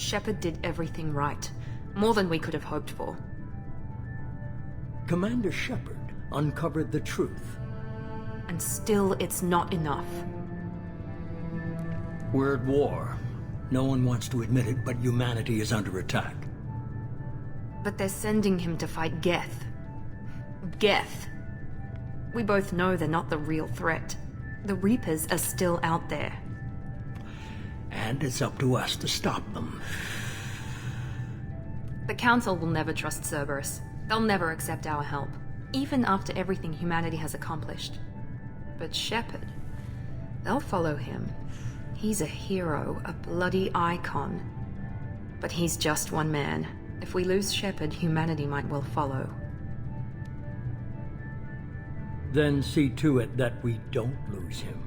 Shepard did everything right. More than we could have hoped for. Commander Shepard uncovered the truth. And still, it's not enough. We're at war. No one wants to admit it, but humanity is under attack. But they're sending him to fight Geth. Geth. We both know they're not the real threat. The Reapers are still out there. And it's up to us to stop them. The Council will never trust Cerberus. They'll never accept our help, even after everything humanity has accomplished. But Shepard, they'll follow him. He's a hero, a bloody icon. But he's just one man. If we lose Shepard, humanity might well follow. Then see to it that we don't lose him.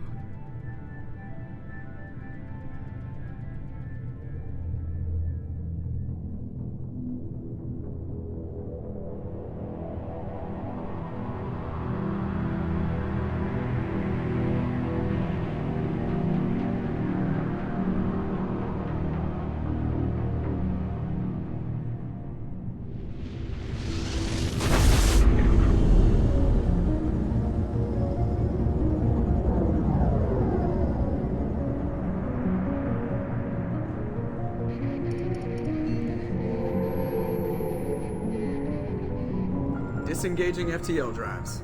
Disengaging FTL drives.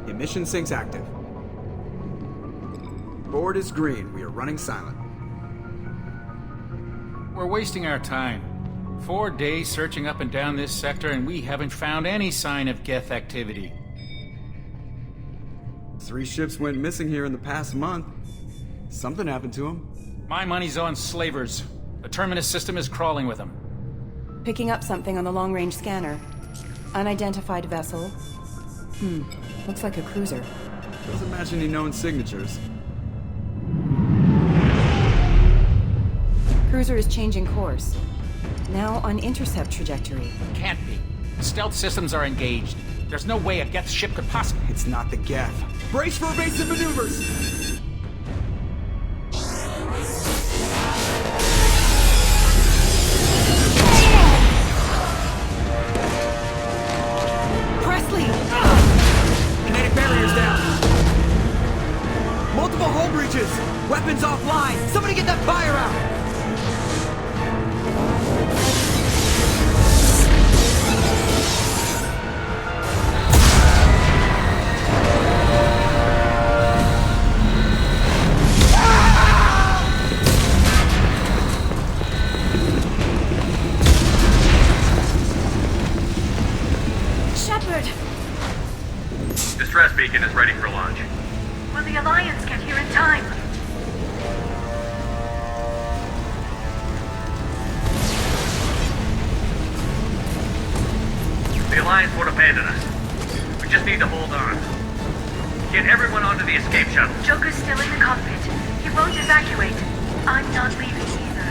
Emission sinks active. Board is green. We are running silent. We're wasting our time. 4 days searching up and down this sector, and we haven't found any sign of Geth activity. 3 ships went missing here in the past month. Something happened to them. My money's on slavers. The Terminus system is crawling with them. Picking up something on the long-range scanner. Unidentified vessel. Looks like a cruiser. Doesn't match any known signatures. Cruiser is changing course. Now on intercept trajectory. Can't be. Stealth systems are engaged. There's no way a Geth ship could possibly... It's not the Geth. Brace for evasive maneuvers! Kinetic barriers down. Multiple hull breaches. Weapons offline. Somebody get that fire out. Distress beacon is ready for launch. Will the Alliance get here in time? The Alliance won't abandon us. We just need to hold on. Get everyone onto the escape shuttle. Joker's still in the cockpit. He won't evacuate. I'm not leaving either.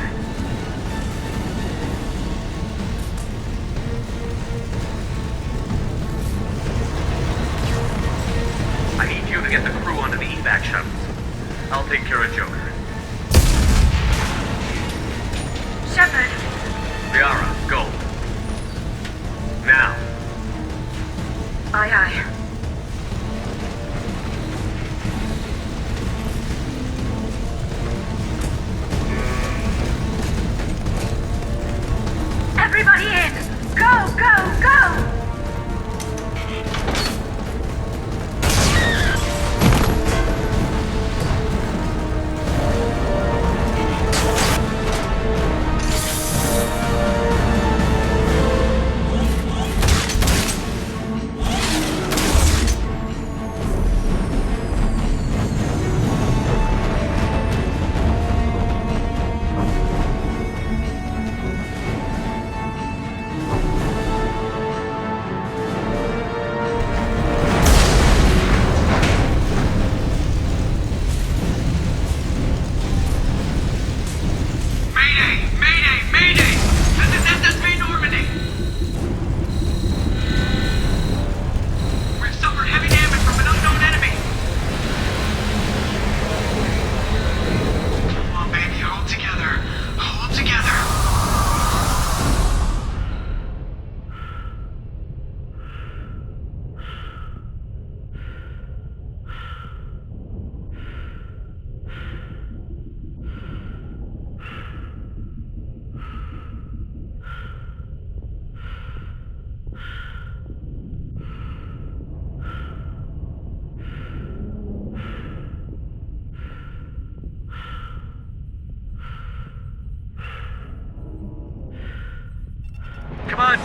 I need you to get the crew onto the evac shuttles. I'll take care of Joker. Shepard! Liara, go. Now. Aye, aye. Everybody in! Go, go, go!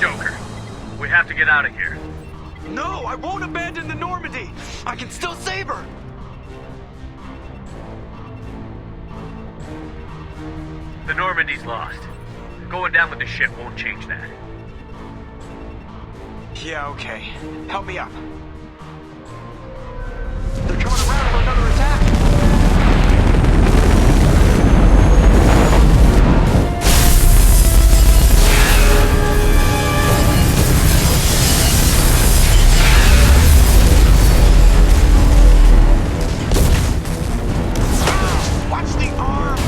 Joker. We have to get out of here. No, I won't abandon the Normandy. I can still save her. The Normandy's lost. Going down with the ship won't change that. Yeah, okay. Help me up. They're coming around for another attack. Watch the arm!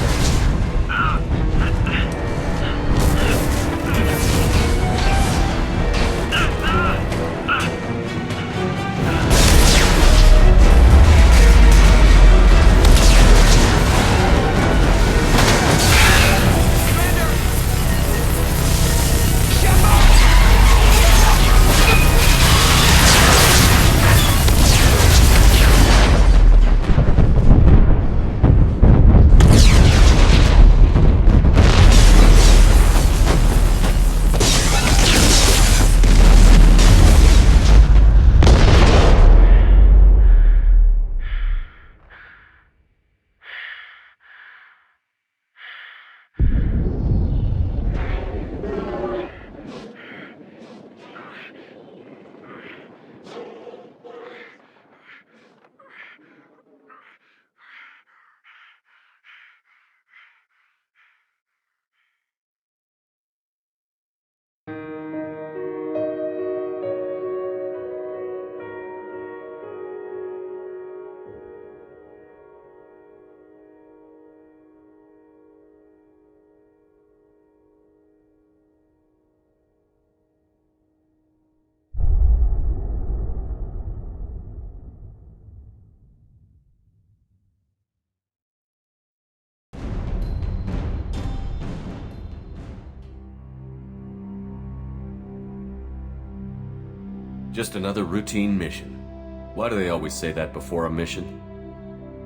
Just another routine mission. Why do they always say that before a mission?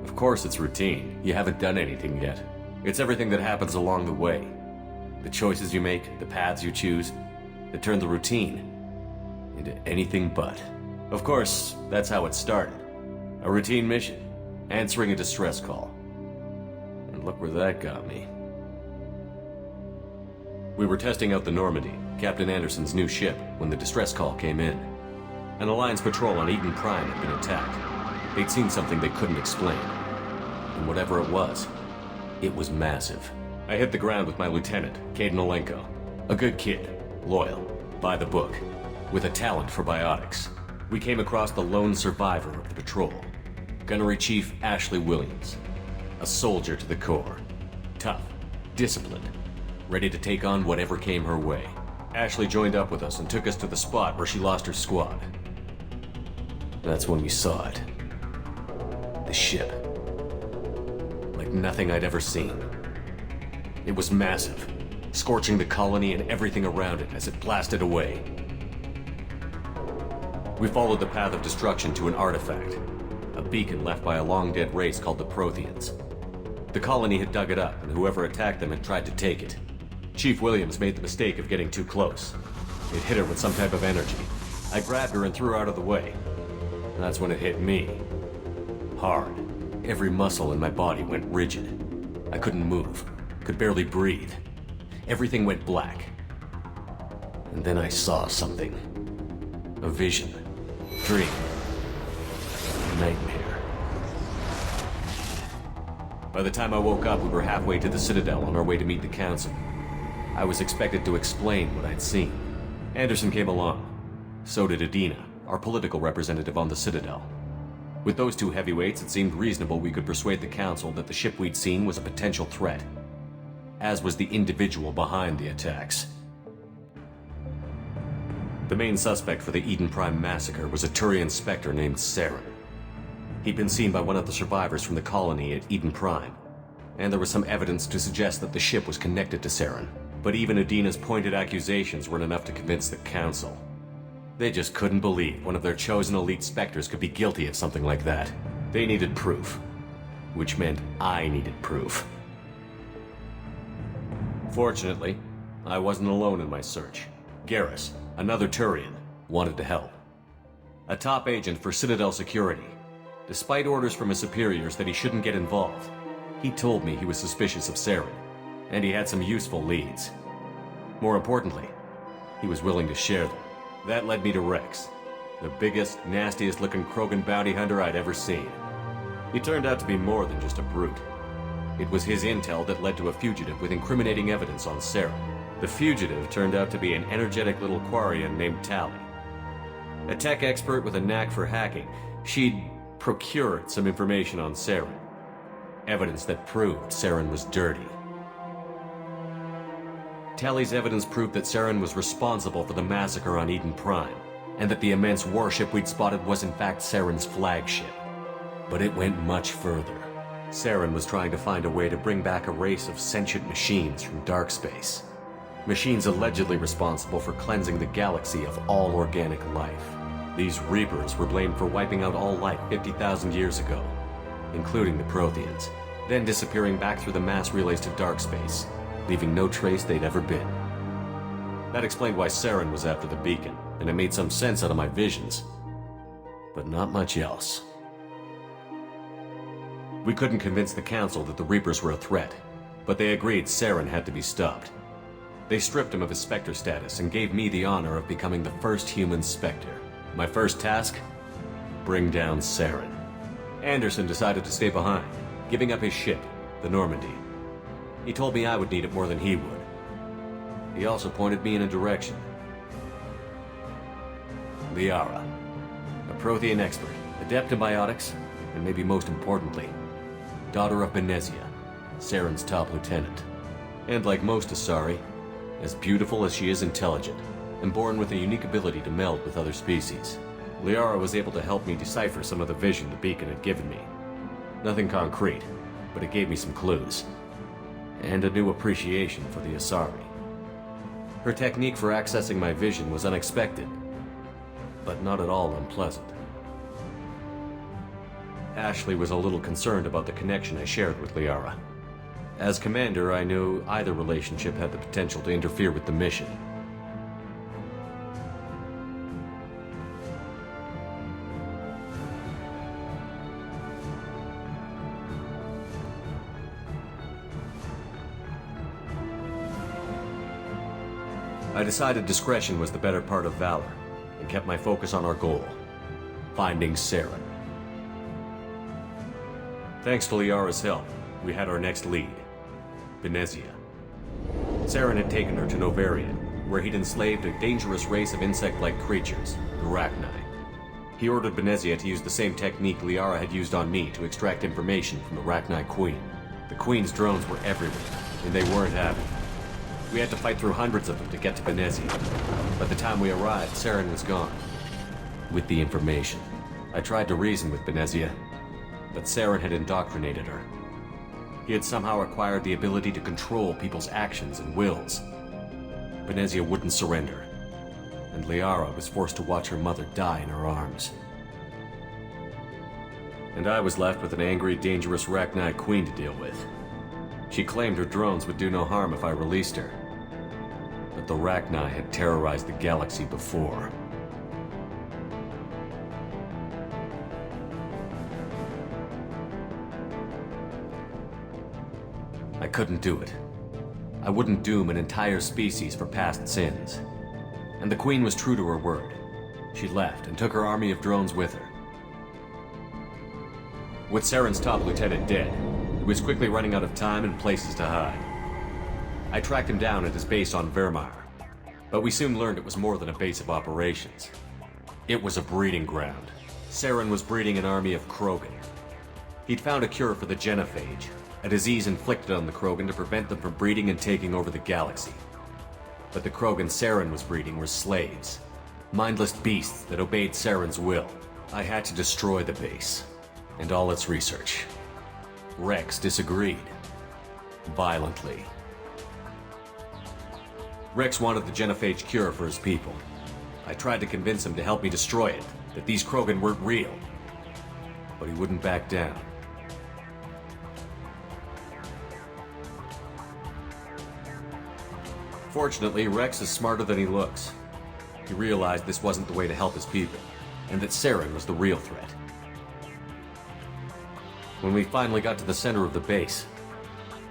Of course it's routine. You haven't done anything yet. It's everything that happens along the way. The choices you make, the paths you choose, that turn the routine into anything but. Of course, that's how it started. A routine mission, answering a distress call. And look where that got me. We were testing out the Normandy, Captain Anderson's new ship, when the distress call came in. An Alliance patrol on Eden Prime had been attacked. They'd seen something they couldn't explain. And whatever it was massive. I hit the ground with my lieutenant, Caden Olenko. A good kid, loyal, by the book, with a talent for biotics. We came across the lone survivor of the patrol, Gunnery Chief Ashley Williams. A soldier to the core. Tough, disciplined, ready to take on whatever came her way. Ashley joined up with us and took us to the spot where she lost her squad. That's when we saw it. The ship. Like nothing I'd ever seen. It was massive, scorching the colony and everything around it as it blasted away. We followed the path of destruction to an artifact, a beacon left by a long-dead race called the Protheans. The colony had dug it up, and whoever attacked them had tried to take it. Chief Williams made the mistake of getting too close. It hit her with some type of energy. I grabbed her and threw her out of the way. That's when it hit me. Hard. Every muscle in my body went rigid. I couldn't move. Could barely breathe. Everything went black. And then I saw something. A vision. Dream. Nightmare. By the time I woke up, we were halfway to the Citadel on our way to meet the Council. I was expected to explain what I'd seen. Anderson came along. So did Adina, our political representative on the Citadel. With those two heavyweights, it seemed reasonable we could persuade the Council that the ship we'd seen was a potential threat, as was the individual behind the attacks. The main suspect for the Eden Prime massacre was a Turian Spectre named Saren. He'd been seen by one of the survivors from the colony at Eden Prime, and there was some evidence to suggest that the ship was connected to Saren. But even Adina's pointed accusations weren't enough to convince the Council. They just couldn't believe one of their chosen elite Spectres could be guilty of something like that. They needed proof, which meant I needed proof. Fortunately, I wasn't alone in my search. Garrus, another Turian, wanted to help. A top agent for Citadel Security. Despite orders from his superiors that he shouldn't get involved, he told me he was suspicious of Saren, and he had some useful leads. More importantly, he was willing to share them. That led me to Rex, the biggest, nastiest-looking Krogan bounty hunter I'd ever seen. He turned out to be more than just a brute. It was his intel that led to a fugitive with incriminating evidence on Saren. The fugitive turned out to be an energetic little Quarian named Tali. A tech expert with a knack for hacking, she'd procured some information on Saren. Evidence that proved Saren was dirty. Tali's evidence proved that Saren was responsible for the massacre on Eden Prime, and that the immense warship we'd spotted was in fact Saren's flagship. But it went much further. Saren was trying to find a way to bring back a race of sentient machines from dark space. Machines allegedly responsible for cleansing the galaxy of all organic life. These Reapers were blamed for wiping out all life 50,000 years ago, including the Protheans, then disappearing back through the mass relays to dark space, leaving no trace they'd ever been. That explained why Saren was after the beacon, and it made some sense out of my visions. But not much else. We couldn't convince the Council that the Reapers were a threat, but they agreed Saren had to be stopped. They stripped him of his Spectre status and gave me the honor of becoming the first human Spectre. My first task? Bring down Saren. Anderson decided to stay behind, giving up his ship, the Normandy. He told me I would need it more than he would. He also pointed me in a direction. Liara, a Prothean expert, adept in biotics, and maybe most importantly, daughter of Benezia, Saren's top lieutenant. And like most Asari, as beautiful as she is intelligent, and born with a unique ability to meld with other species. Liara was able to help me decipher some of the vision the beacon had given me. Nothing concrete, but it gave me some clues. And a new appreciation for the Asari. Her technique for accessing my vision was unexpected, but not at all unpleasant. Ashley was a little concerned about the connection I shared with Liara. As commander, I knew either relationship had the potential to interfere with the mission. I decided discretion was the better part of valor, and kept my focus on our goal, finding Saren. Thanks to Liara's help, we had our next lead, Benezia. Saren had taken her to Novarian, where he'd enslaved a dangerous race of insect-like creatures, the Rachni. He ordered Benezia to use the same technique Liara had used on me to extract information from the Rachni Queen. The Queen's drones were everywhere, and they weren't happy. We had to fight through hundreds of them to get to Benezia. By the time we arrived, Saren was gone. With the information, I tried to reason with Benezia, but Saren had indoctrinated her. He had somehow acquired the ability to control people's actions and wills. Benezia wouldn't surrender, and Liara was forced to watch her mother die in her arms. And I was left with an angry, dangerous Rachni Queen to deal with. She claimed her drones would do no harm if I released her. But the Rachni had terrorized the galaxy before. I couldn't do it. I wouldn't doom an entire species for past sins. And the Queen was true to her word. She left and took her army of drones with her. With Saren's top lieutenant dead, he was quickly running out of time and places to hide. I tracked him down at his base on Vermeer, but we soon learned it was more than a base of operations. It was a breeding ground. Saren was breeding an army of Krogan. He'd found a cure for the genophage, a disease inflicted on the Krogan to prevent them from breeding and taking over the galaxy. But the Krogan Saren was breeding were slaves, mindless beasts that obeyed Saren's will. I had to destroy the base, and all its research. Rex disagreed. Violently. Rex wanted the genophage cure for his people. I tried to convince him to help me destroy it, that these Krogan weren't real. But he wouldn't back down. Fortunately, Rex is smarter than he looks. He realized this wasn't the way to help his people, and that Saren was the real threat. When we finally got to the center of the base,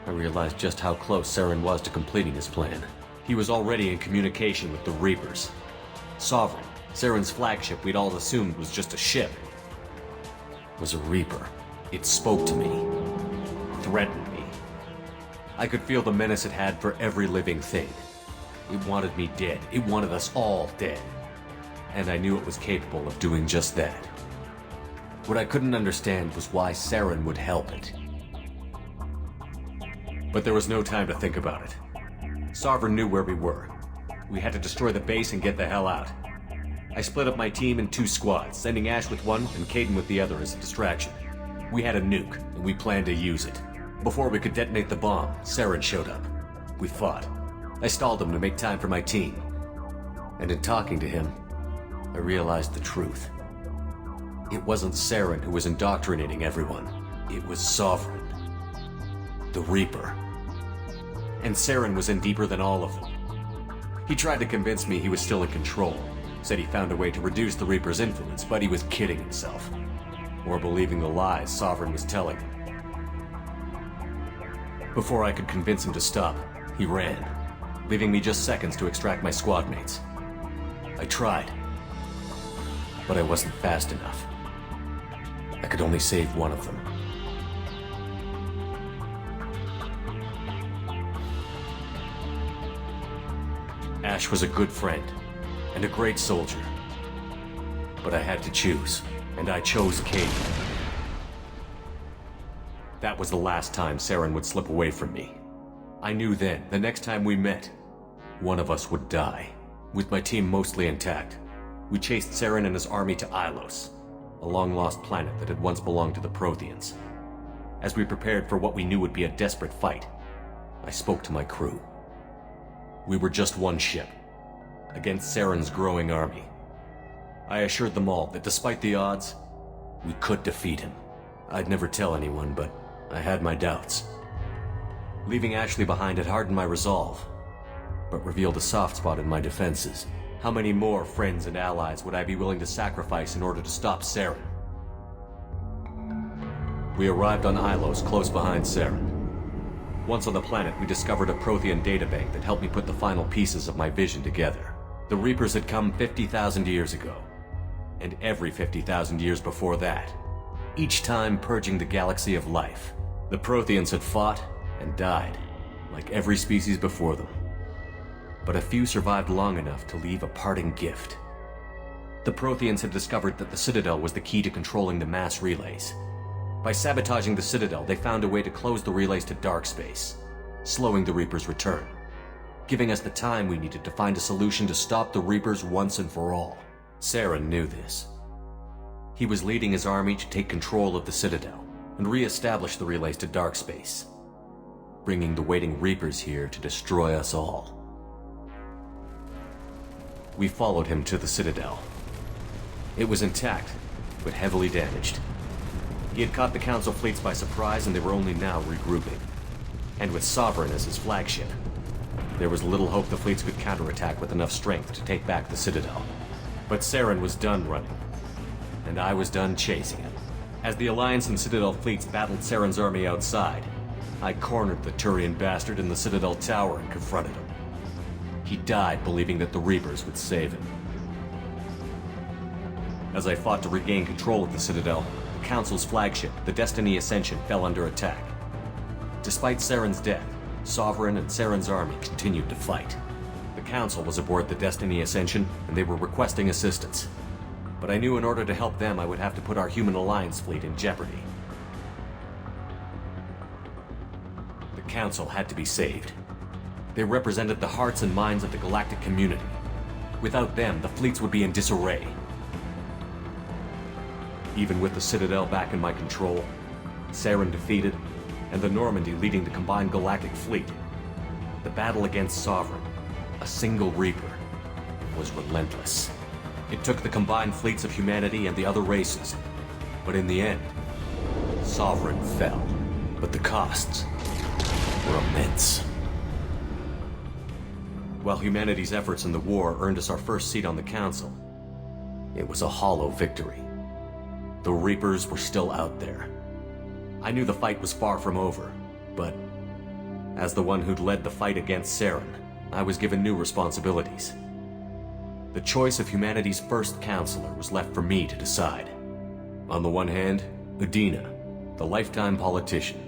I realized just how close Saren was to completing his plan. He was already in communication with the Reapers. Sovereign, Saren's flagship we'd all assumed was just a ship, was a Reaper. It spoke to me, threatened me. I could feel the menace it had for every living thing. It wanted me dead. It wanted us all dead. And I knew it was capable of doing just that. What I couldn't understand was why Saren would help it. But there was no time to think about it. Sovereign knew where we were. We had to destroy the base and get the hell out. I split up my team in 2 squads, sending Ash with one and Caden with the other as a distraction. We had a nuke, and we planned to use it. Before we could detonate the bomb, Saren showed up. We fought. I stalled him to make time for my team. And in talking to him, I realized the truth. It wasn't Saren who was indoctrinating everyone. It was Sovereign. The Reaper. And Saren was in deeper than all of them. He tried to convince me he was still in control. Said he found a way to reduce the Reaper's influence, but he was kidding himself. Or believing the lies Sovereign was telling him. Before I could convince him to stop, he ran, leaving me just seconds to extract my squad mates. I tried, but I wasn't fast enough. I could only save one of them. Ash was a good friend, and a great soldier. But I had to choose, and I chose Caden. That was the last time Saren would slip away from me. I knew then, the next time we met, one of us would die. With my team mostly intact, we chased Saren and his army to Ilos, a long-lost planet that had once belonged to the Protheans. As we prepared for what we knew would be a desperate fight, I spoke to my crew. We were just one ship, against Saren's growing army. I assured them all that despite the odds, we could defeat him. I'd never tell anyone, but I had my doubts. Leaving Ashley behind had hardened my resolve, but revealed a soft spot in my defenses. How many more friends and allies would I be willing to sacrifice in order to stop Saren? We arrived on Ilos, close behind Saren. Once on the planet, we discovered a Prothean databank that helped me put the final pieces of my vision together. The Reapers had come 50,000 years ago, and every 50,000 years before that, each time purging the galaxy of life. The Protheans had fought and died, like every species before them. But a few survived long enough to leave a parting gift. The Protheans had discovered that the Citadel was the key to controlling the mass relays. By sabotaging the Citadel, they found a way to close the relays to dark space, slowing the Reapers' return, giving us the time we needed to find a solution to stop the Reapers once and for all. Saren knew this. He was leading his army to take control of the Citadel and re-establish the relays to dark space, bringing the waiting Reapers here to destroy us all. We followed him to the Citadel. It was intact, but heavily damaged. He had caught the Council fleets by surprise, and they were only now regrouping. And with Sovereign as his flagship, there was little hope the fleets could counterattack with enough strength to take back the Citadel. But Saren was done running, and I was done chasing him. As the Alliance and Citadel fleets battled Saren's army outside, I cornered the Turian bastard in the Citadel tower and confronted him. He died believing that the Reapers would save him. As I fought to regain control of the Citadel, the Council's flagship, the Destiny Ascension, fell under attack. Despite Saren's death, Sovereign and Saren's army continued to fight. The Council was aboard the Destiny Ascension, and they were requesting assistance. But I knew in order to help them, I would have to put our human alliance fleet in jeopardy. The Council had to be saved. They represented the hearts and minds of the galactic community. Without them, the fleets would be in disarray. Even with the Citadel back in my control, Saren defeated, and the Normandy leading the combined galactic fleet, the battle against Sovereign, a single Reaper, was relentless. It took the combined fleets of humanity and the other races, but in the end, Sovereign fell. But the costs were immense. While humanity's efforts in the war earned us our first seat on the Council, it was a hollow victory. The Reapers were still out there. I knew the fight was far from over, but as the one who'd led the fight against Saren, I was given new responsibilities. The choice of humanity's first counselor was left for me to decide. On the one hand, Udina, the lifetime politician.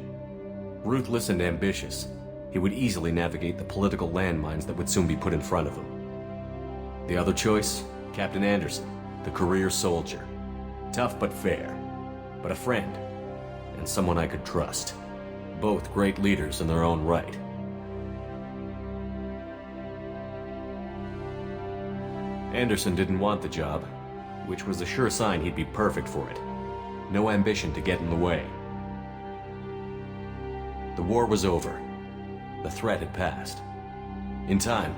Ruthless and ambitious, he would easily navigate the political landmines that would soon be put in front of him. The other choice, Captain Anderson, the career soldier. Tough but fair, but a friend, and someone I could trust. Both great leaders in their own right. Anderson didn't want the job, which was a sure sign he'd be perfect for it. No ambition to get in the way. The war was over. The threat had passed. In time,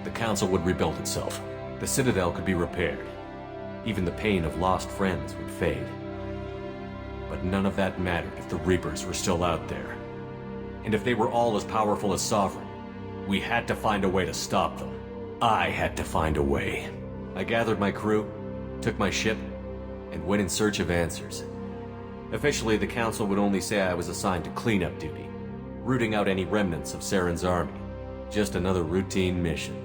the Council would rebuild itself. The Citadel could be repaired. Even the pain of lost friends would fade. But none of that mattered if the Reapers were still out there. And if they were all as powerful as Sovereign, we had to find a way to stop them. I had to find a way. I gathered my crew, took my ship, and went in search of answers. Officially, the Council would only say I was assigned to cleanup duty, rooting out any remnants of Saren's army. Just another routine mission.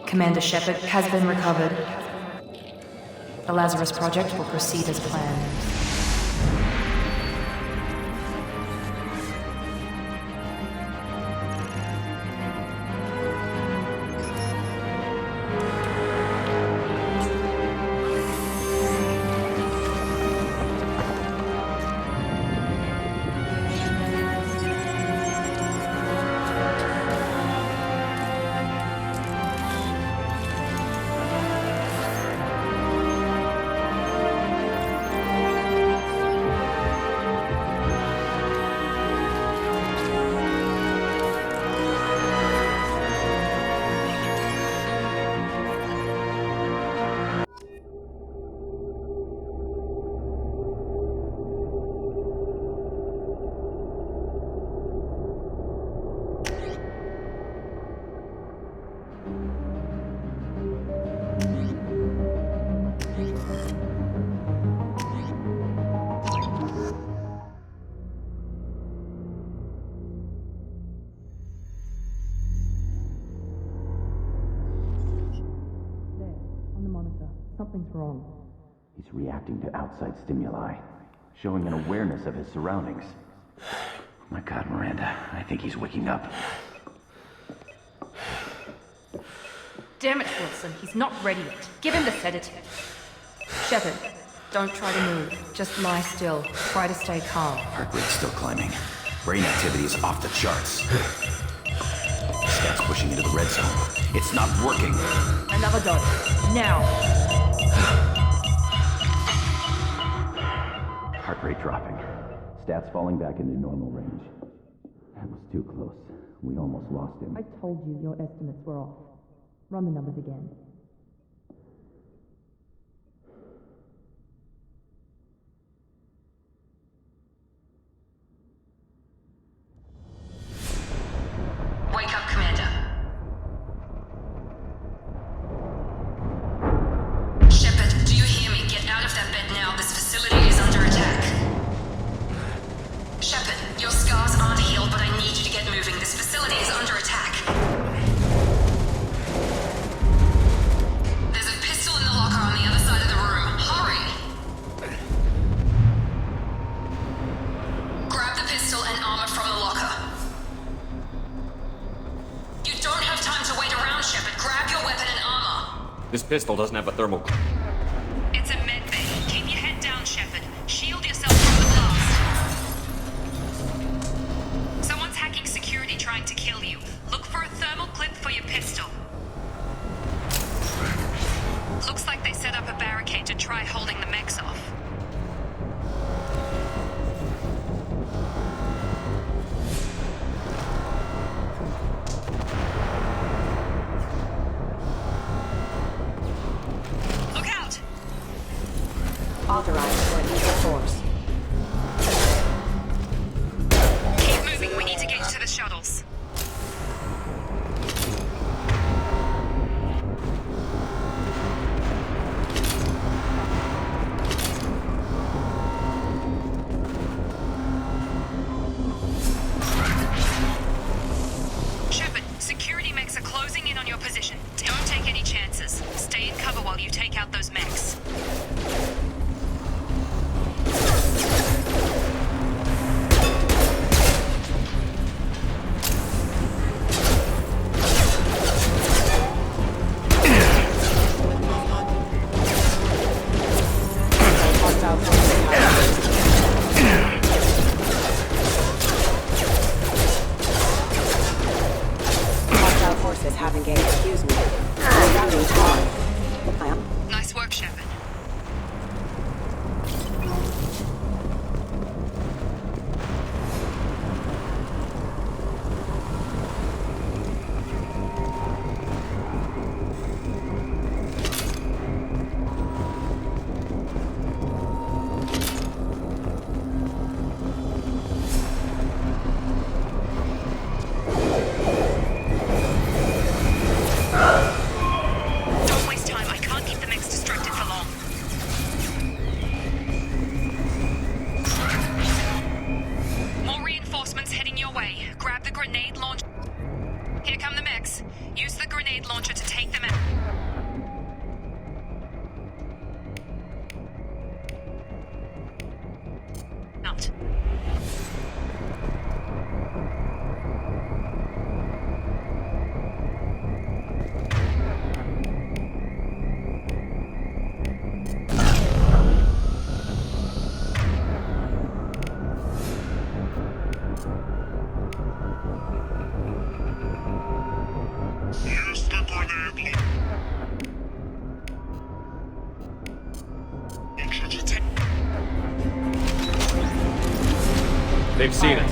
Commander Shepard has been recovered. The Lazarus Project will proceed as planned. Something's wrong. He's reacting to outside stimuli, showing an awareness of his surroundings. My God, Miranda, I think he's waking up. Damn it, Wilson, he's not ready yet. Give him the sedative. Shepard, don't try to move. Just lie still. Try to stay calm. Heart rate's still climbing. Brain activity is off the charts. Stats pushing into the red zone. It's not working. Another dose. Now. Heart rate dropping. Stats falling back into normal range. That was too close. We almost lost him. I told you your estimates were off. Run the numbers again. Wake up, Commander. Shepard, do you hear me? Get out of that bed now. This facility is under attack. Shepard, your scars aren't healed, but I need you to get moving. This facility is under attack. There's a pistol in the locker on the other side of the room. Hurry! Grab the pistol and armor from the locker. You don't have time to wait around, Shepard. Grab your weapon and armor. This pistol doesn't have a thermal... It's a med bay. Keep your head down, Shepard. Shield yourself from the blast. Someone's hacking security trying to kill you. Look for a thermal clip for your pistol. Looks like they set up a barricade to try holding the mechs off. have engaged. Excuse me. Routing call. Nice work, Shepard. Don't waste time. I can't keep the mix distracted for long. More reinforcements heading your way. Grab the grenade launcher. Here come the mechs. Use the grenade launcher to take them out. Out. They've seen us.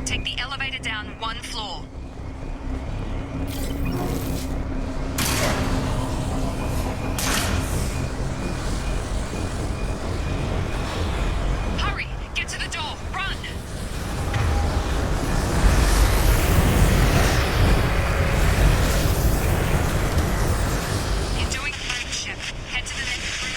Take the elevator down one floor. Hurry! Get to the door! Run! You're doing fine, Shep. Head to the next room.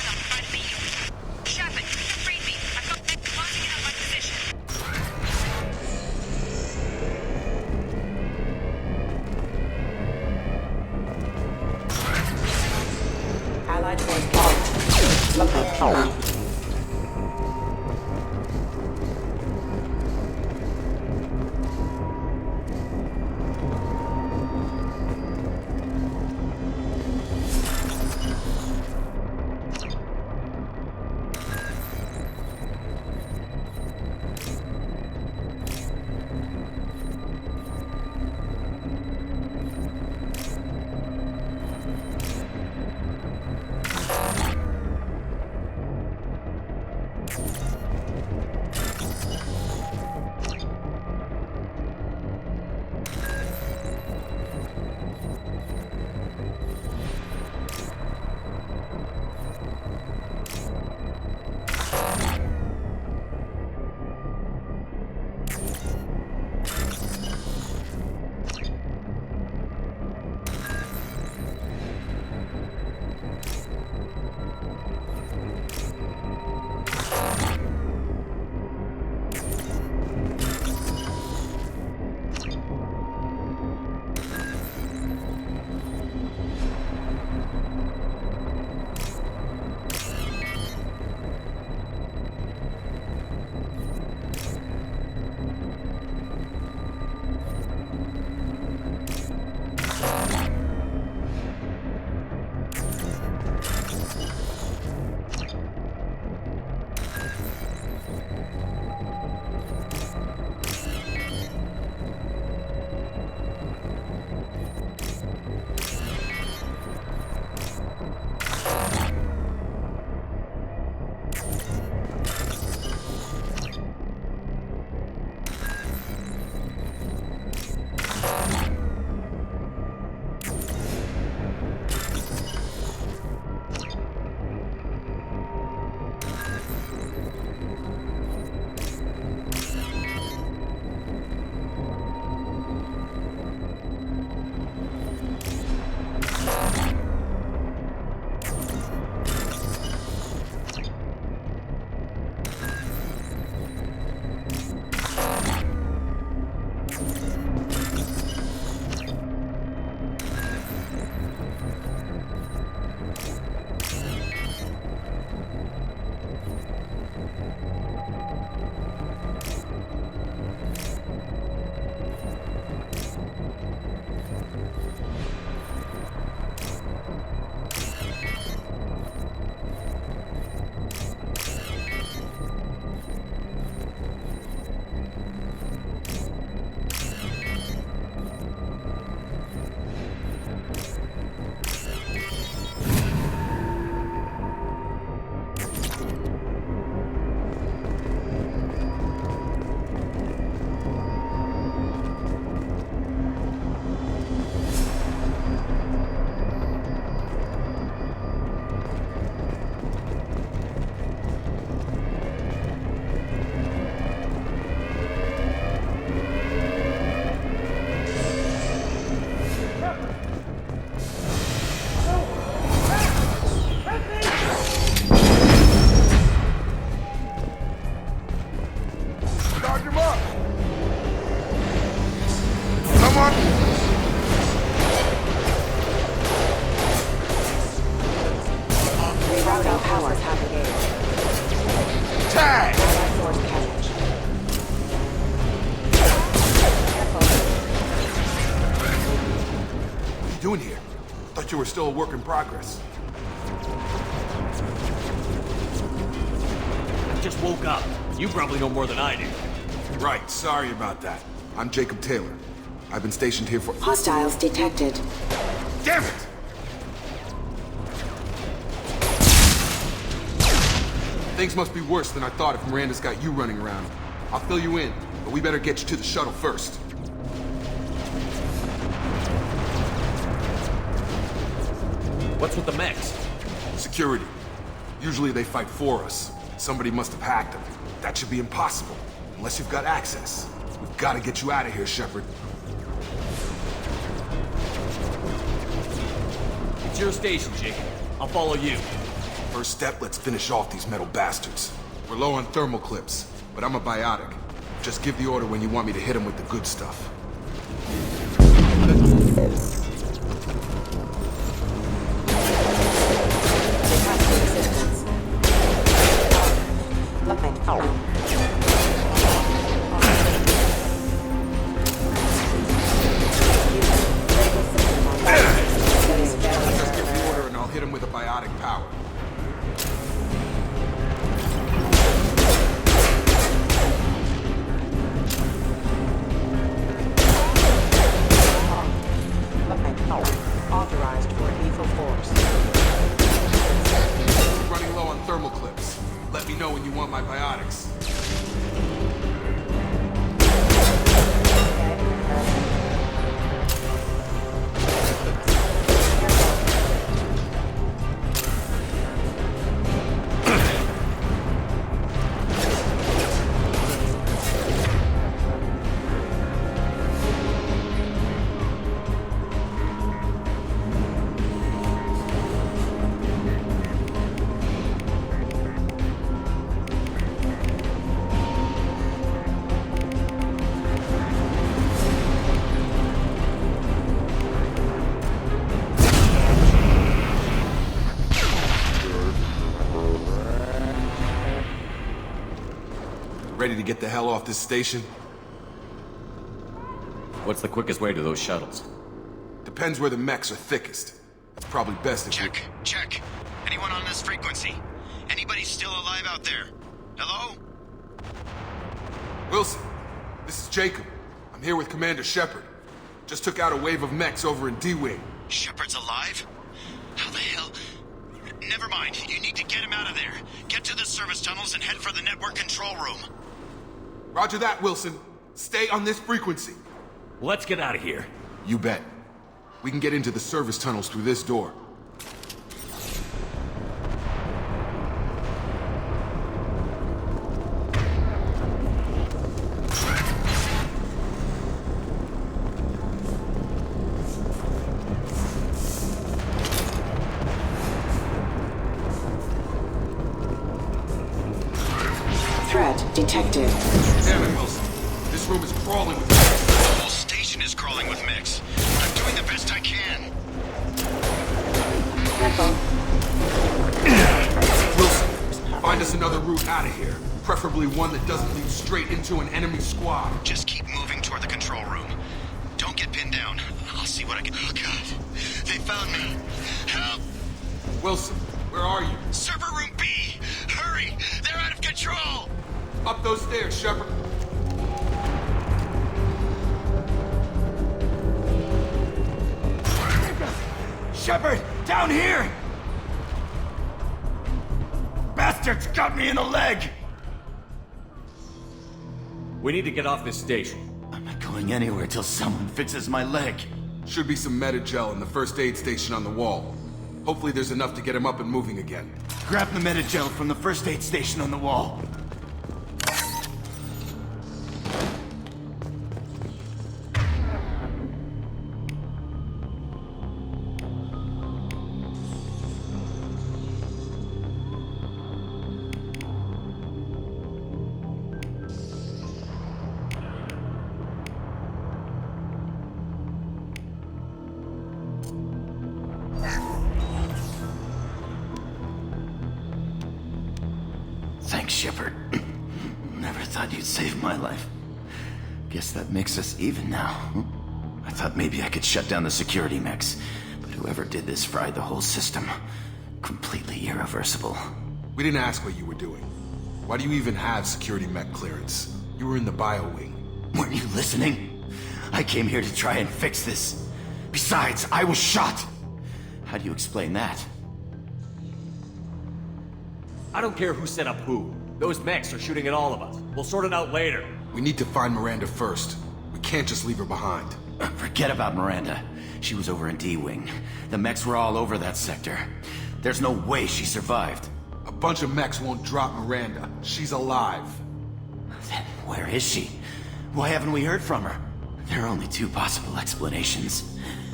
sure we're still a work in progress. I just woke up. You probably know more than I do. Right, sorry about that. I'm Jacob Taylor. I've been stationed here for— Hostiles detected. Damn it! Things must be worse than I thought if Miranda's got you running around. I'll fill you in, but we better get you to the shuttle first. What's with the mechs? Security. Usually they fight for us. Somebody must have hacked them. That should be impossible, unless you've got access. We've got to get you out of here, Shepard. It's your station, Jacob. I'll follow you. First step, let's finish off these metal bastards. We're low on thermal clips, but I'm a biotic. Just give the order when you want me to hit them with the good stuff. Just give the order and I'll hit him with a biotic power. Authorized for lethal force. Running low on thermal clips. Let me know when you want my biotics. Ready to get the hell off this station? What's the quickest way to those shuttles? Depends where the mechs are thickest. It's probably best if Check. Anyone on this frequency? Anybody still alive out there? Hello? Wilson, this is Jacob. I'm here with Commander Shepard. Just took out a wave of mechs over in D-Wing. Shepard's alive? How the hell? Never mind. You need to get him out of there. Get to the service tunnels and head for the network control room. Roger that, Wilson. Stay on this frequency. Let's get out of here. You bet. We can get into the service tunnels through this door. Threat detected. Damn it, Wilson. This room is crawling with The whole station is crawling with mechs. I'm doing the best I can. Wilson, find us another route out of here. Preferably one that doesn't lead straight into an enemy squad. Just keep moving toward the control room. Don't get pinned down. I'll see what I can— Oh, God. They found me. Help! Wilson, where are you? Server room B! Hurry! They're out of control! Up those stairs, Shepard. Shepard! Down here! Bastards got me in the leg! We need to get off this station. I'm not going anywhere till someone fixes my leg. Should be some metagel in the first aid station on the wall. Hopefully there's enough to get him up and moving again. Grab the metagel from the first aid station on the wall. Thanks, Shepard. Never thought you'd save my life. Guess that makes us even now. I thought maybe I could shut down the security mechs, but Whoever did this fried the whole system. Completely irreversible. We didn't ask what you were doing. Why do you even have security mech clearance? You were in the bio wing. Weren't you listening? I came here to try and fix this. Besides, I was shot. How do you explain that? I don't care who set up who. Those mechs are shooting at all of us. We'll sort it out later. We need to find Miranda first. We can't just leave her behind. Forget about Miranda. She was over in D-Wing. The mechs were all over that sector. There's no way she survived. A bunch of mechs won't drop Miranda. She's alive. Then where is she? Why haven't we heard from her? There are only two possible explanations.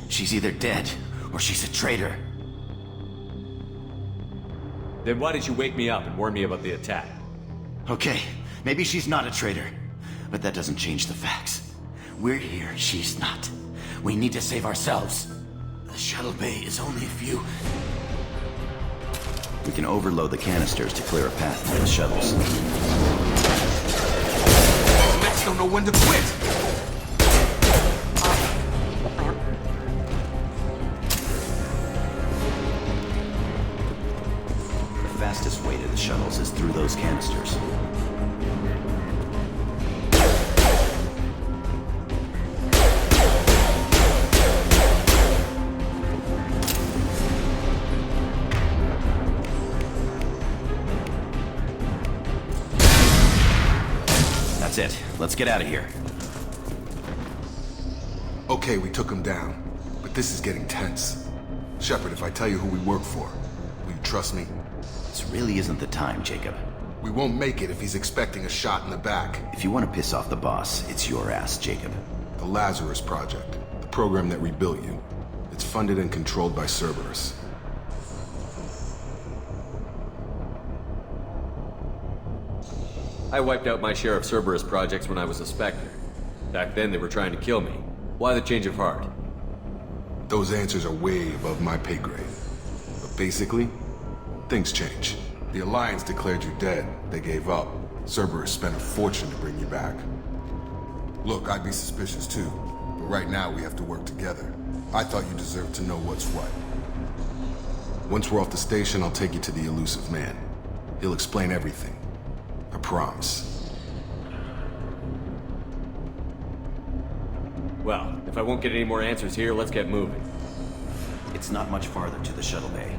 She's either dead, or she's a traitor. Then why did you wake me up and warn me about the attack? Okay, maybe she's not a traitor. But that doesn't change the facts. We're here, she's not. We need to save ourselves. The shuttle bay is only a few... We can overload the canisters to clear a path for the shuttles. Mechs don't know when to quit! The fastest way to the shuttles is through those canisters. That's it. Let's get out of here. Okay, we took him down. But this is getting tense. Shepard, if I tell you who we work for, will you trust me? This really isn't the time, Jacob. We won't make it if he's expecting a shot in the back. If you want to piss off the boss, it's your ass, Jacob. The Lazarus Project. The program that rebuilt you. It's funded and controlled by Cerberus. I wiped out my share of Cerberus projects when I was a Spectre. Back then they were trying to kill me. Why the change of heart? Those answers are way above my pay grade. But basically, things change. The Alliance declared you dead. They gave up. Cerberus spent a fortune to bring you back. Look, I'd be suspicious too. But right now we have to work together. I thought you deserved to know what's what. Once we're off the station, I'll take you to the elusive man. He'll explain everything. I promise. Well, if I won't get any more answers here, let's get moving. It's not much farther to the shuttle bay.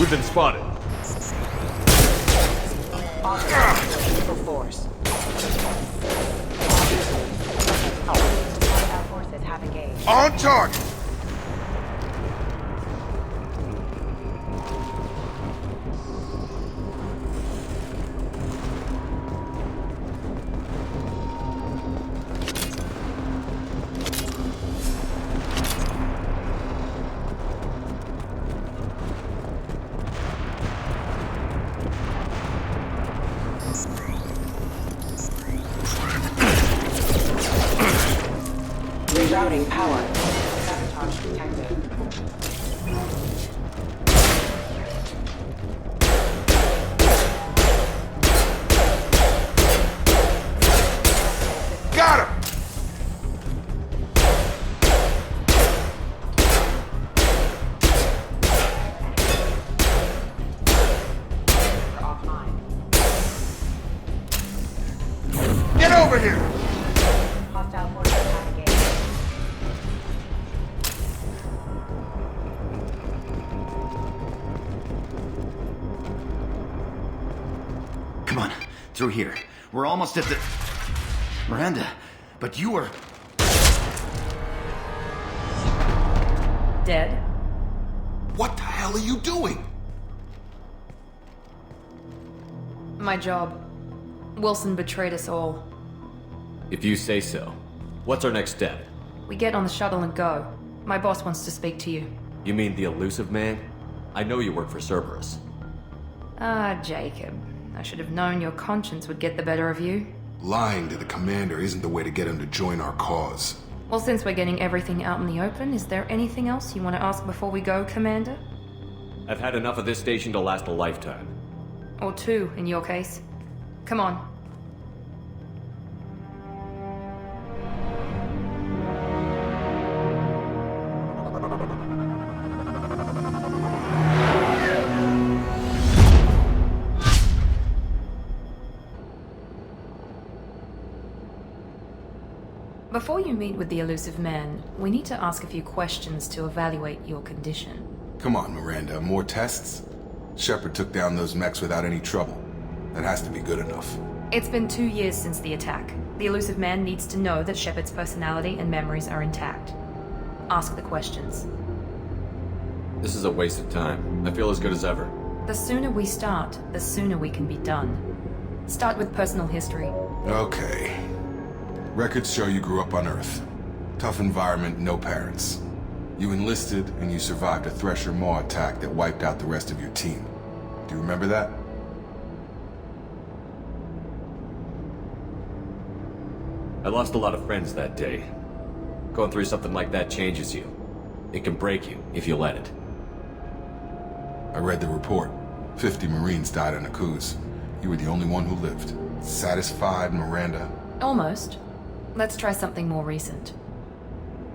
We've been spotted. Lethal force. Our forces have engaged. On target! Rerouting power. Sabotage detected. Got him! Offline. Get over here! Hostile forces have engaged. Come on, through here. We're almost at the... Miranda, but you were... Dead? What the hell are you doing? My job. Wilson betrayed us all. If you say so. What's our next step? We get on the shuttle and go. My boss wants to speak to you. You mean the elusive man? I know you work for Cerberus. Ah, Jacob. I should have known your conscience would get the better of you. Lying to the commander isn't the way to get him to join our cause. Well, since we're getting everything out in the open, is there anything else you want to ask before we go, Commander? I've had enough of this station to last a lifetime. Or two, in your case. Come on. Before you meet with the elusive man, we need to ask a few questions to evaluate your condition. Come on, Miranda, more tests? Shepard took down those mechs without any trouble. That has to be good enough. It's been 2 years since the attack. The elusive man needs to know that Shepard's personality and memories are intact. Ask the questions. This is a waste of time. I feel as good as ever. The sooner we start, the sooner we can be done. Start with personal history. Okay. Records show you grew up on Earth. Tough environment, no parents. You enlisted and you survived a Thresher Maw attack that wiped out the rest of your team. Do you remember that? I lost a lot of friends that day. Going through something like that changes you. It can break you if you let it. I read the report. 50 Marines died in a cruise. You were the only one who lived. Satisfied, Miranda? Almost. Let's try something more recent.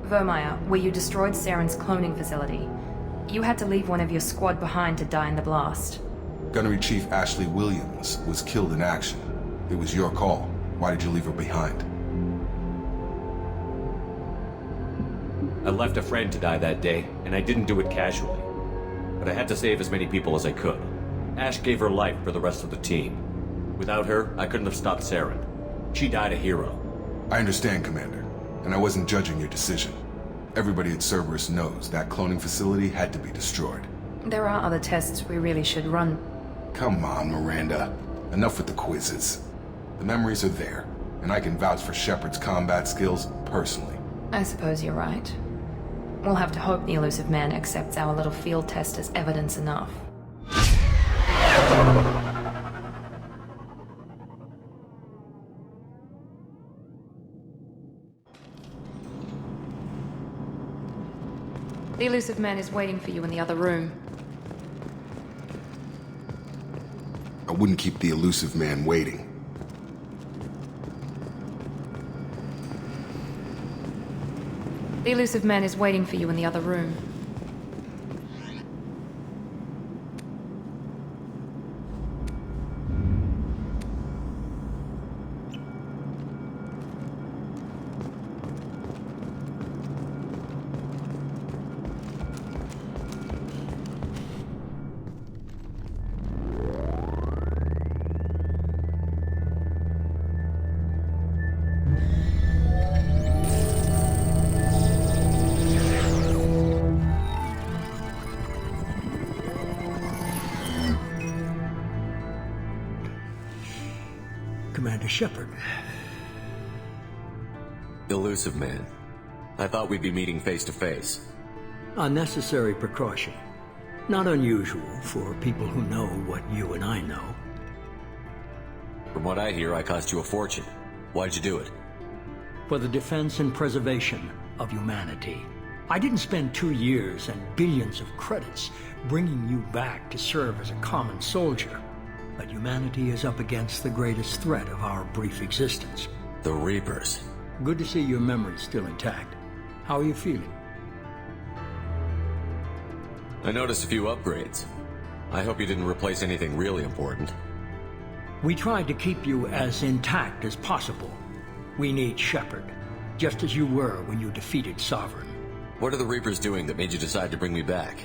Vermeer, where you destroyed Saren's cloning facility. You had to leave one of your squad behind to die in the blast. Gunnery Chief Ashley Williams was killed in action. It was your call. Why did you leave her behind? I left a friend to die that day, and I didn't do it casually. But I had to save as many people as I could. Ash gave her life for the rest of the team. Without her, I couldn't have stopped Saren. She died a hero. I understand, Commander, and I wasn't judging your decision. Everybody at Cerberus knows that cloning facility had to be destroyed. There are other tests we really should run. Come on, Miranda. Enough with the quizzes. The memories are there, and I can vouch for Shepard's combat skills personally. I suppose you're right. We'll have to hope the elusive man accepts our little field test as evidence enough. The elusive man is waiting for you in the other room. I wouldn't keep the elusive man waiting. The elusive man is waiting for you in the other room. Shepard. Elusive man. I thought we'd be meeting face to face. A necessary precaution. Not unusual for people who know what you and I know. From what I hear, I cost you a fortune. Why'd you do it? For the defense and preservation of humanity. I didn't spend 2 years and billions of credits bringing you back to serve as a common soldier. But humanity is up against the greatest threat of our brief existence. The Reapers. Good to see your memory's still intact. How are you feeling? I noticed a few upgrades. I hope you didn't replace anything really important. We tried to keep you as intact as possible. We need Shepard, just as you were when you defeated Sovereign. What are the Reapers doing that made you decide to bring me back?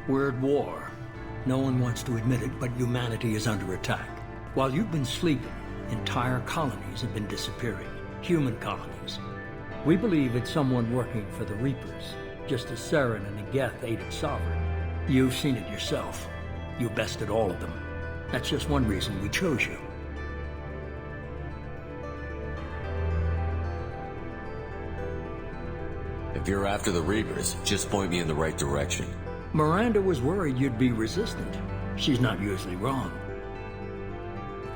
We're at war. No one wants to admit it, but humanity is under attack. While you've been sleeping, entire colonies have been disappearing. Human colonies. We believe it's someone working for the Reapers, just as Saren and Geth aided Sovereign. You've seen it yourself. You bested all of them. That's just one reason we chose you. If you're after the Reapers, just point me in the right direction. Miranda was worried you'd be resistant. She's not usually wrong.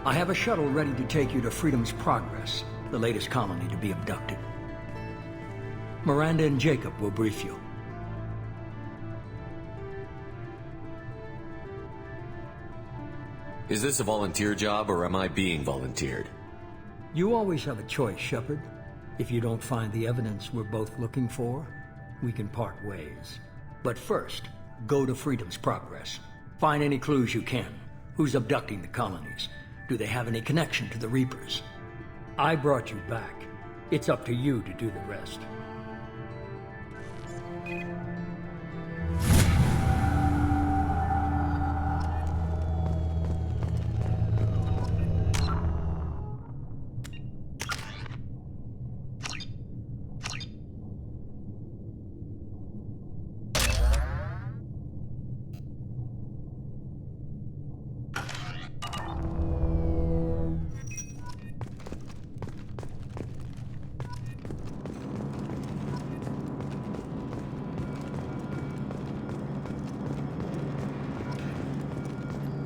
I have a shuttle ready to take you to Freedom's Progress, the latest colony to be abducted. Miranda and Jacob will brief you. Is this a volunteer job, or am I being volunteered? You always have a choice, Shepard. If you don't find the evidence we're both looking for, we can part ways. But first, go to Freedom's Progress. Find any clues you can. Who's abducting the colonies? Do they have any connection to the Reapers? I brought you back. It's up to you to do the rest.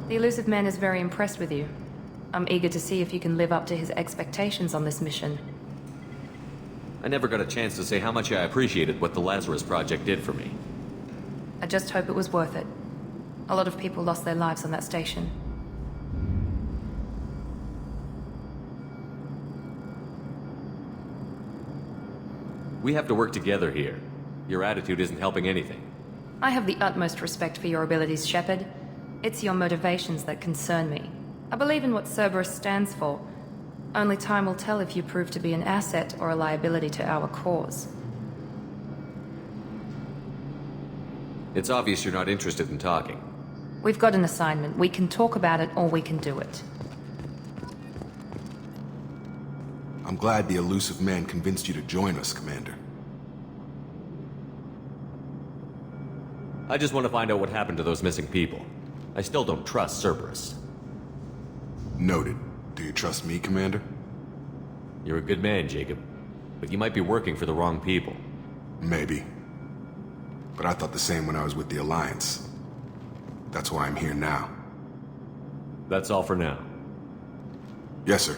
The Elusive Man is very impressed with you. I'm eager to see if you can live up to his expectations on this mission. I never got a chance to say how much I appreciated what the Lazarus Project did for me. I just hope it was worth it. A lot of people lost their lives on that station. We have to work together here. Your attitude isn't helping anything. I have the utmost respect for your abilities, Shepard. It's your motivations that concern me. I believe in what Cerberus stands for. Only time will tell if you prove to be an asset or a liability to our cause. It's obvious you're not interested in talking. We've got an assignment. We can talk about it or we can do it. I'm glad the Elusive Man convinced you to join us, Commander. I just want to find out what happened to those missing people. I still don't trust Cerberus. Noted. Do you trust me, Commander? You're a good man, Jacob. But you might be working for the wrong people. Maybe. But I thought the same when I was with the Alliance. That's why I'm here now. That's all for now. Yes, sir.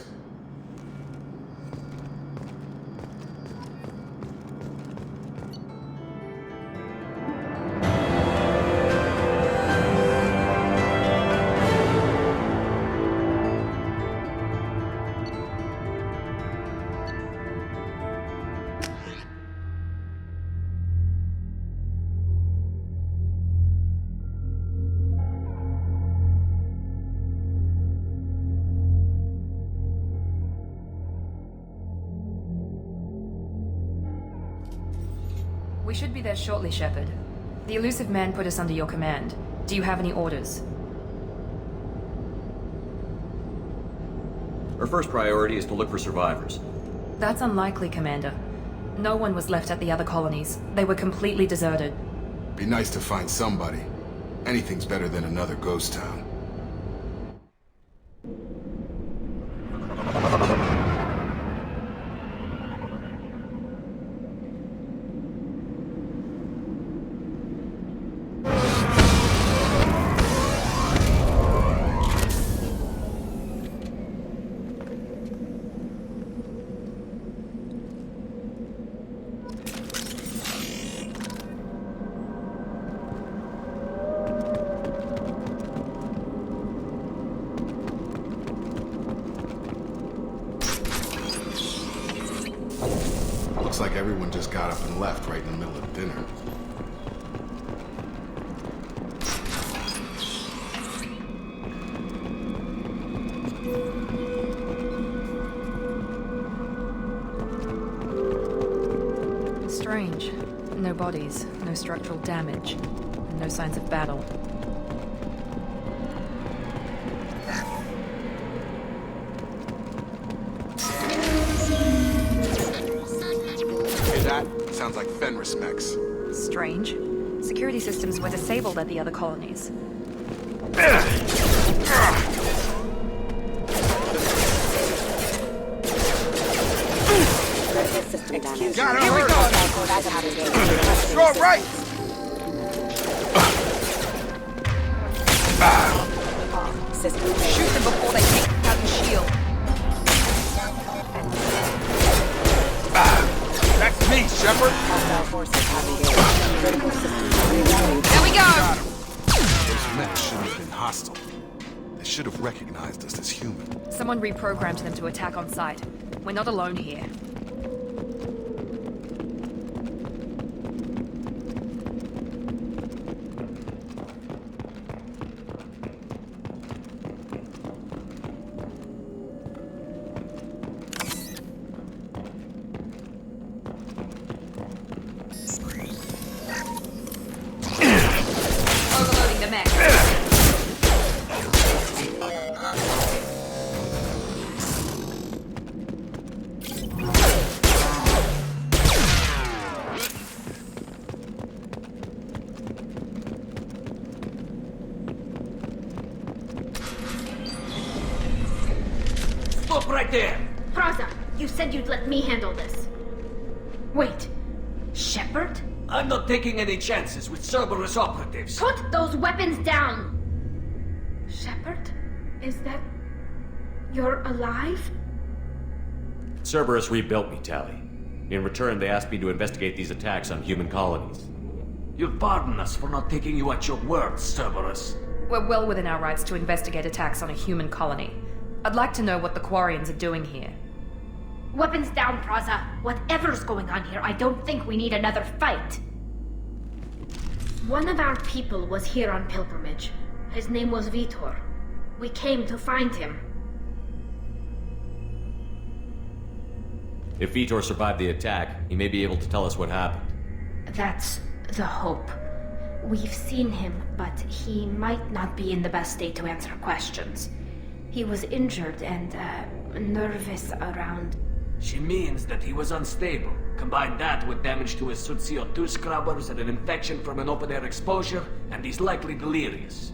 We should be there shortly, Shepard. The Elusive Man put us under your command. Do you have any orders? Our first priority is to look for survivors. That's unlikely, Commander. No one was left at the other colonies. They were completely deserted. Be nice to find somebody. Anything's better than another ghost town. Looks like everyone just got up and left right in the middle of dinner. Strange. No bodies, no structural damage, and no signs of battle. Hear that? Sounds like Fenris mechs. Strange. Security systems were disabled at the other colonies. Got him! Here we go! Go right! Shoot them before they take out the shield. That's me, Shepard! There we go! Those mechs shouldn't have been hostile. They should have recognized us as human. Someone reprogrammed them to attack on sight. We're not alone here. Overloading the mech. Stop right there! Praza, you said you'd let me handle this. Wait, Shepard? I'm not taking any chances with Cerberus operatives. Put those weapons down! Shepard? Is that... you're alive? Cerberus rebuilt me, Tally. In return, they asked me to investigate these attacks on human colonies. You'll pardon us for not taking you at your word, Cerberus. We're well within our rights to investigate attacks on a human colony. I'd like to know what the Quarians are doing here. Weapons down, Praza. Whatever's going on here, I don't think we need another fight. One of our people was here on pilgrimage. His name was Vitor. We came to find him. If Vitor survived the attack, he may be able to tell us what happened. That's the hope. We've seen him, but he might not be in the best state to answer questions. He was injured and, nervous around... She means that he was unstable. Combine that with damage to his suit CO2 scrubbers and an infection from an open-air exposure, and he's likely delirious.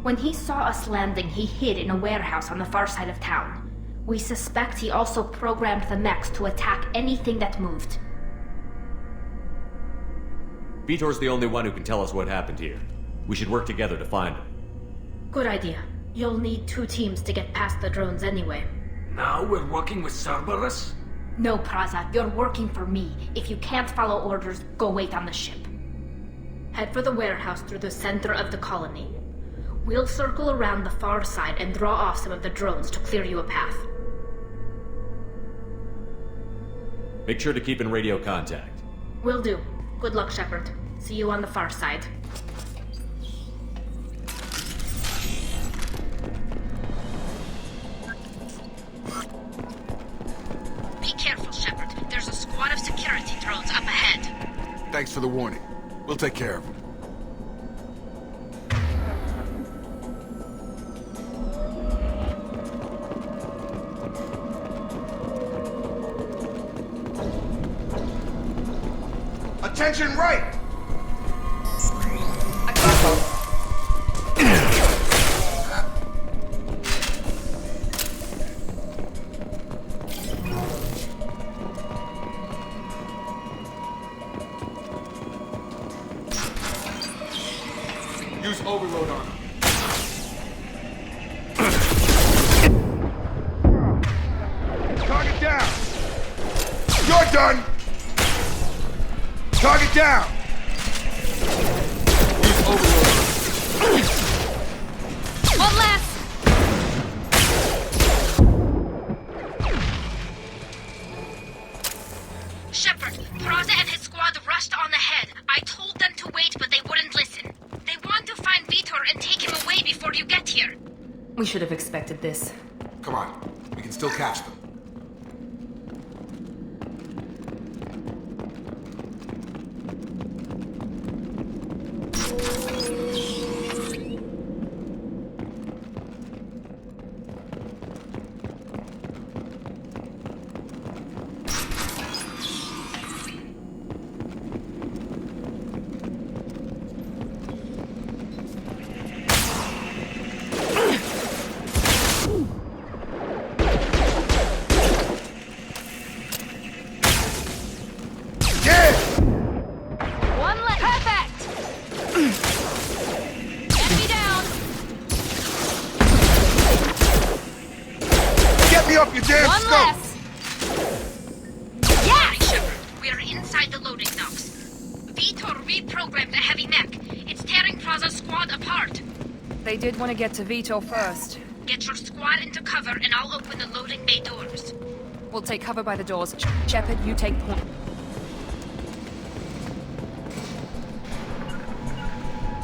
When he saw us landing, he hid in a warehouse on the far side of town. We suspect he also programmed the mechs to attack anything that moved. Vitor's the only one who can tell us what happened here. We should work together to find him. Good idea. You'll need 2 teams to get past the drones anyway. Now we're working with Cerberus? No, Praza, you're working for me. If you can't follow orders, go wait on the ship. Head for the warehouse through the center of the colony. We'll circle around the far side and draw off some of the drones to clear you a path. Make sure to keep in radio contact. Will do. Good luck, Shepard. See you on the far side. Be careful, Shepard. There's a squad of security drones up ahead. Thanks for the warning. We'll take care of them. Attention right! Use overload on him. Target down! You're done! Target down! Use overload. One less! Shepard, Praza and his squad rushed on ahead. I told them to wait, but they wouldn't listen. They want to find Vitor and take him away before you get here. We should have expected this. Come on, we can still catch them. They did want to get to Vitor first. Get your squad into cover and I'll open the loading bay doors. We'll take cover by the doors. Shepard, you take point.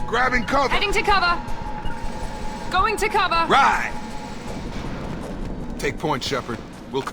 Grabbing cover! Heading to cover! Going to cover! Right! Take point, Shepard. We'll...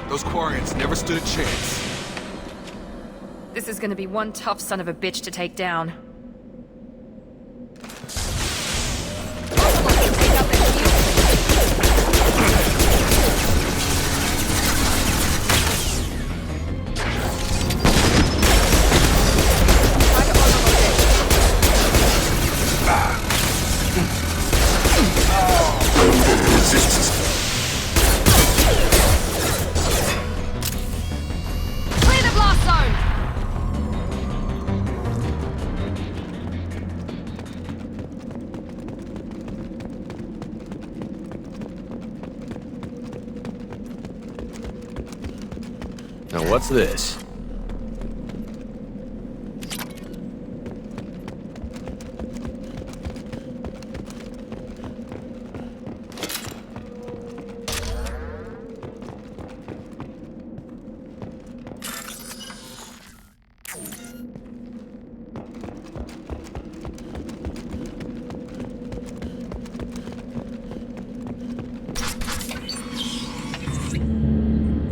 Those Quarians never stood a chance. This is gonna be one tough son of a bitch to take down. Now what's this?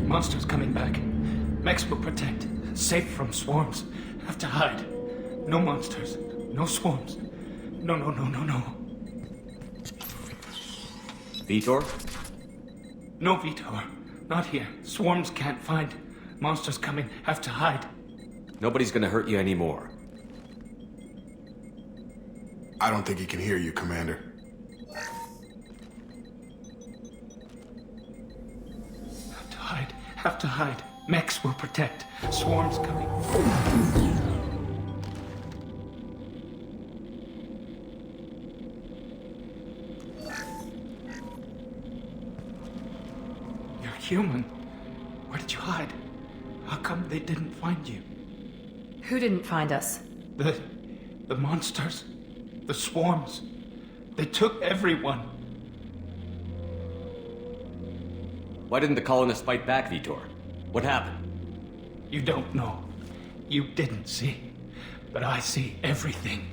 Monsters coming back. Mechs will protect. Safe from swarms. Have to hide. No monsters. No swarms. No. Vitor? No Vitor. Not here. Swarms can't find. Monsters coming. Have to hide. Nobody's gonna hurt you anymore. I don't think he can hear you, Commander. Have to hide. Mechs will protect. Swarms coming. You're human. Where did you hide? How come they didn't find you? Who didn't find us? The monsters. The swarms. They took everyone. Why didn't the colonists fight back, Vitor? What happened? You don't know. You didn't see. But I see everything.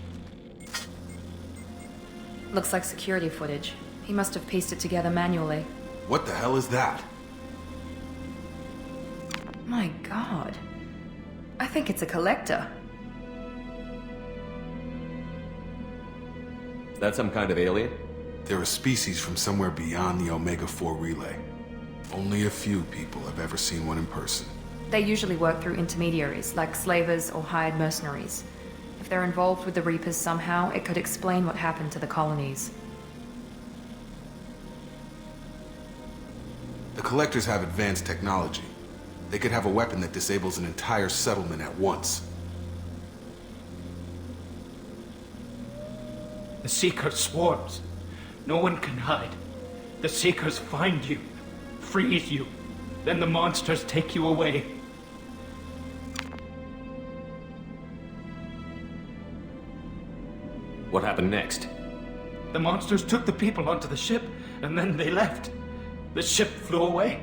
Looks like security footage. He must have pieced it together manually. What the hell is that? My God. I think it's a collector. Is that some kind of alien? They're a species from somewhere beyond the Omega-4 relay. Only a few people have ever seen one in person. They usually work through intermediaries, like slavers or hired mercenaries. If they're involved with the Reapers somehow, it could explain what happened to the colonies. The Collectors have advanced technology. They could have a weapon that disables an entire settlement at once. The Seeker swarms. No one can hide. The Seekers find you, freeze you, then the monsters take you away. What happened next? The monsters took the people onto the ship, and then they left. The ship flew away,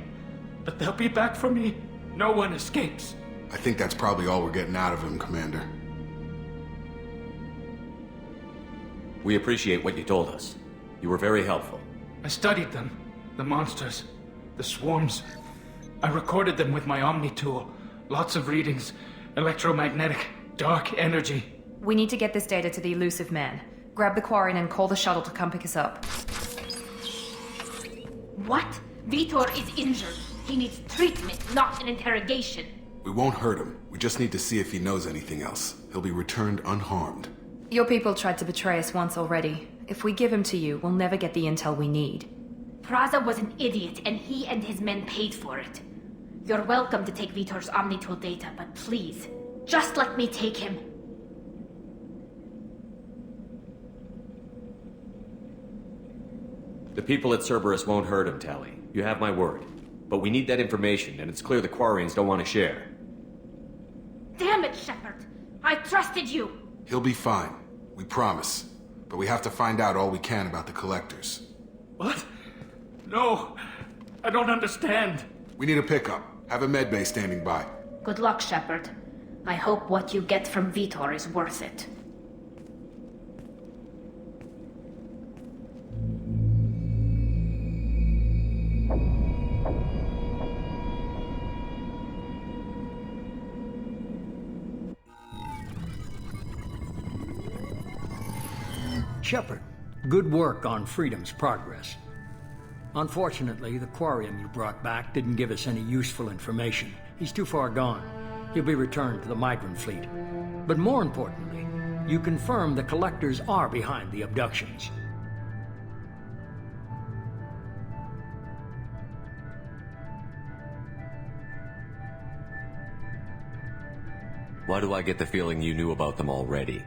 but they'll be back for me. No one escapes. I think that's probably all we're getting out of him, Commander. We appreciate what you told us. You were very helpful. I studied them. The monsters. The swarms. I recorded them with my Omni tool. Lots of readings. Electromagnetic. Dark energy. We need to get this data to the elusive man. Grab the Quarian and call the shuttle to come pick us up. What? Vitor is injured. He needs treatment, not an interrogation. We won't hurt him. We just need to see if he knows anything else. He'll be returned unharmed. Your people tried to betray us once already. If we give him to you, we'll never get the intel we need. Praza was an idiot, and he and his men paid for it. You're welcome to take Vitor's Omnitool data, but please, just let me take him. The people at Cerberus won't hurt him, Tali. You have my word. But we need that information, and it's clear the Quarians don't want to share. Damn it, Shepard! I trusted you! He'll be fine. We promise. But we have to find out all we can about the Collectors. What? No, I don't understand. We need a pickup. Have a medbay standing by. Good luck, Shepard. I hope what you get from Vitor is worth it. Shepard, good work on Freedom's progress. Unfortunately, the Quarian you brought back didn't give us any useful information. He's too far gone. He'll be returned to the migrant fleet. But more importantly, you confirm the Collectors are behind the abductions. Why do I get the feeling you knew about them already?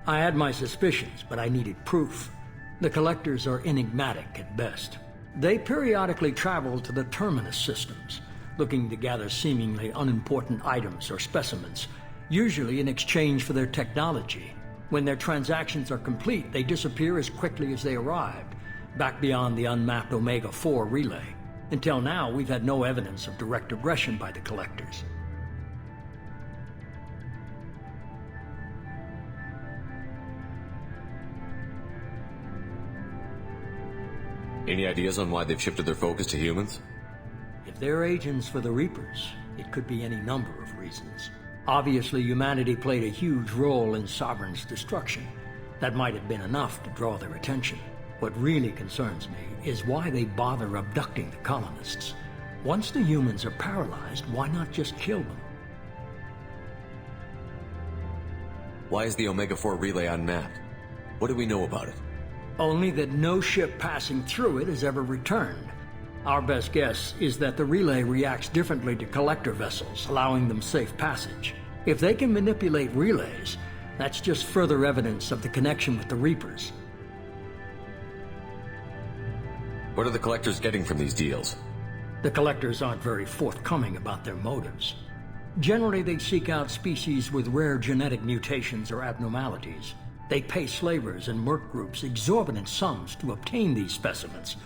I had my suspicions, but I needed proof. The Collectors are enigmatic at best. They periodically travel to the Terminus systems, looking to gather seemingly unimportant items or specimens, usually in exchange for their technology. When their transactions are complete, they disappear as quickly as they arrived, back beyond the unmapped Omega-4 relay. Until now, we've had no evidence of direct aggression by the Collectors. Any ideas on why they've shifted their focus to humans? If they're agents for the Reapers, it could be any number of reasons. Obviously, humanity played a huge role in Sovereign's destruction. That might have been enough to draw their attention. What really concerns me is why they bother abducting the colonists. Once the humans are paralyzed, why not just kill them? Why is the Omega-4 relay unmapped? What do we know about it? Only that no ship passing through it has ever returned. Our best guess is that the relay reacts differently to collector vessels, allowing them safe passage. If they can manipulate relays, that's just further evidence of the connection with the Reapers. What are the Collectors getting from these deals? The Collectors aren't very forthcoming about their motives. Generally, they seek out species with rare genetic mutations or abnormalities. They pay slavers and merc groups exorbitant sums to obtain these specimens,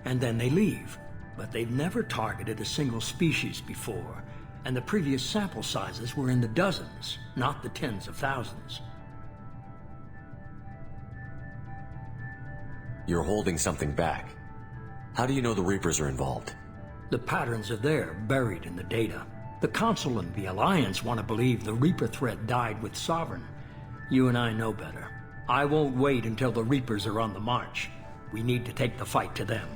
and then they leave. But they've never targeted a single species before, and the previous sample sizes were in the dozens, not the tens of thousands. You're holding something back. How do you know the Reapers are involved? The patterns are there, buried in the data. The Council and the Alliance want to believe the Reaper threat died with Sovereign. You and I know better. I won't wait until the Reapers are on the march. We need to take the fight to them.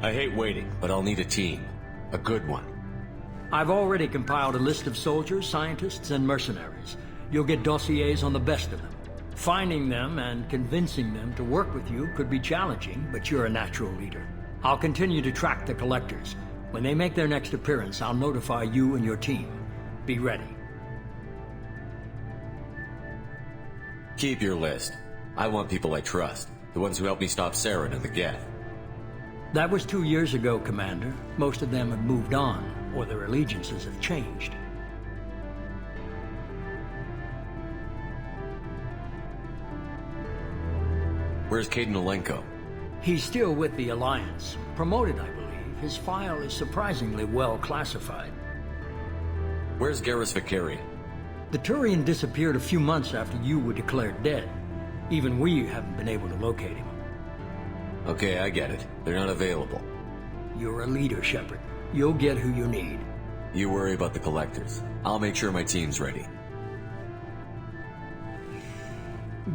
I hate waiting, but I'll need a team. A good one. I've already compiled a list of soldiers, scientists, and mercenaries. You'll get dossiers on the best of them. Finding them and convincing them to work with you could be challenging, but you're a natural leader. I'll continue to track the collectors. When they make their next appearance, I'll notify you and your team. Be ready. Keep your list. I want people I trust. The ones who helped me stop Saren and the Geth. That was 2 years ago, Commander. Most of them have moved on, or their allegiances have changed. Where's Caden Alenko? He's still with the Alliance. Promoted, I believe. His file is surprisingly well classified. Where's Garrus Vicarian? The Turian disappeared a few months after you were declared dead. Even we haven't been able to locate him. Okay, I get it. They're not available. You're a leader, Shepard. You'll get who you need. You worry about the collectors. I'll make sure my team's ready.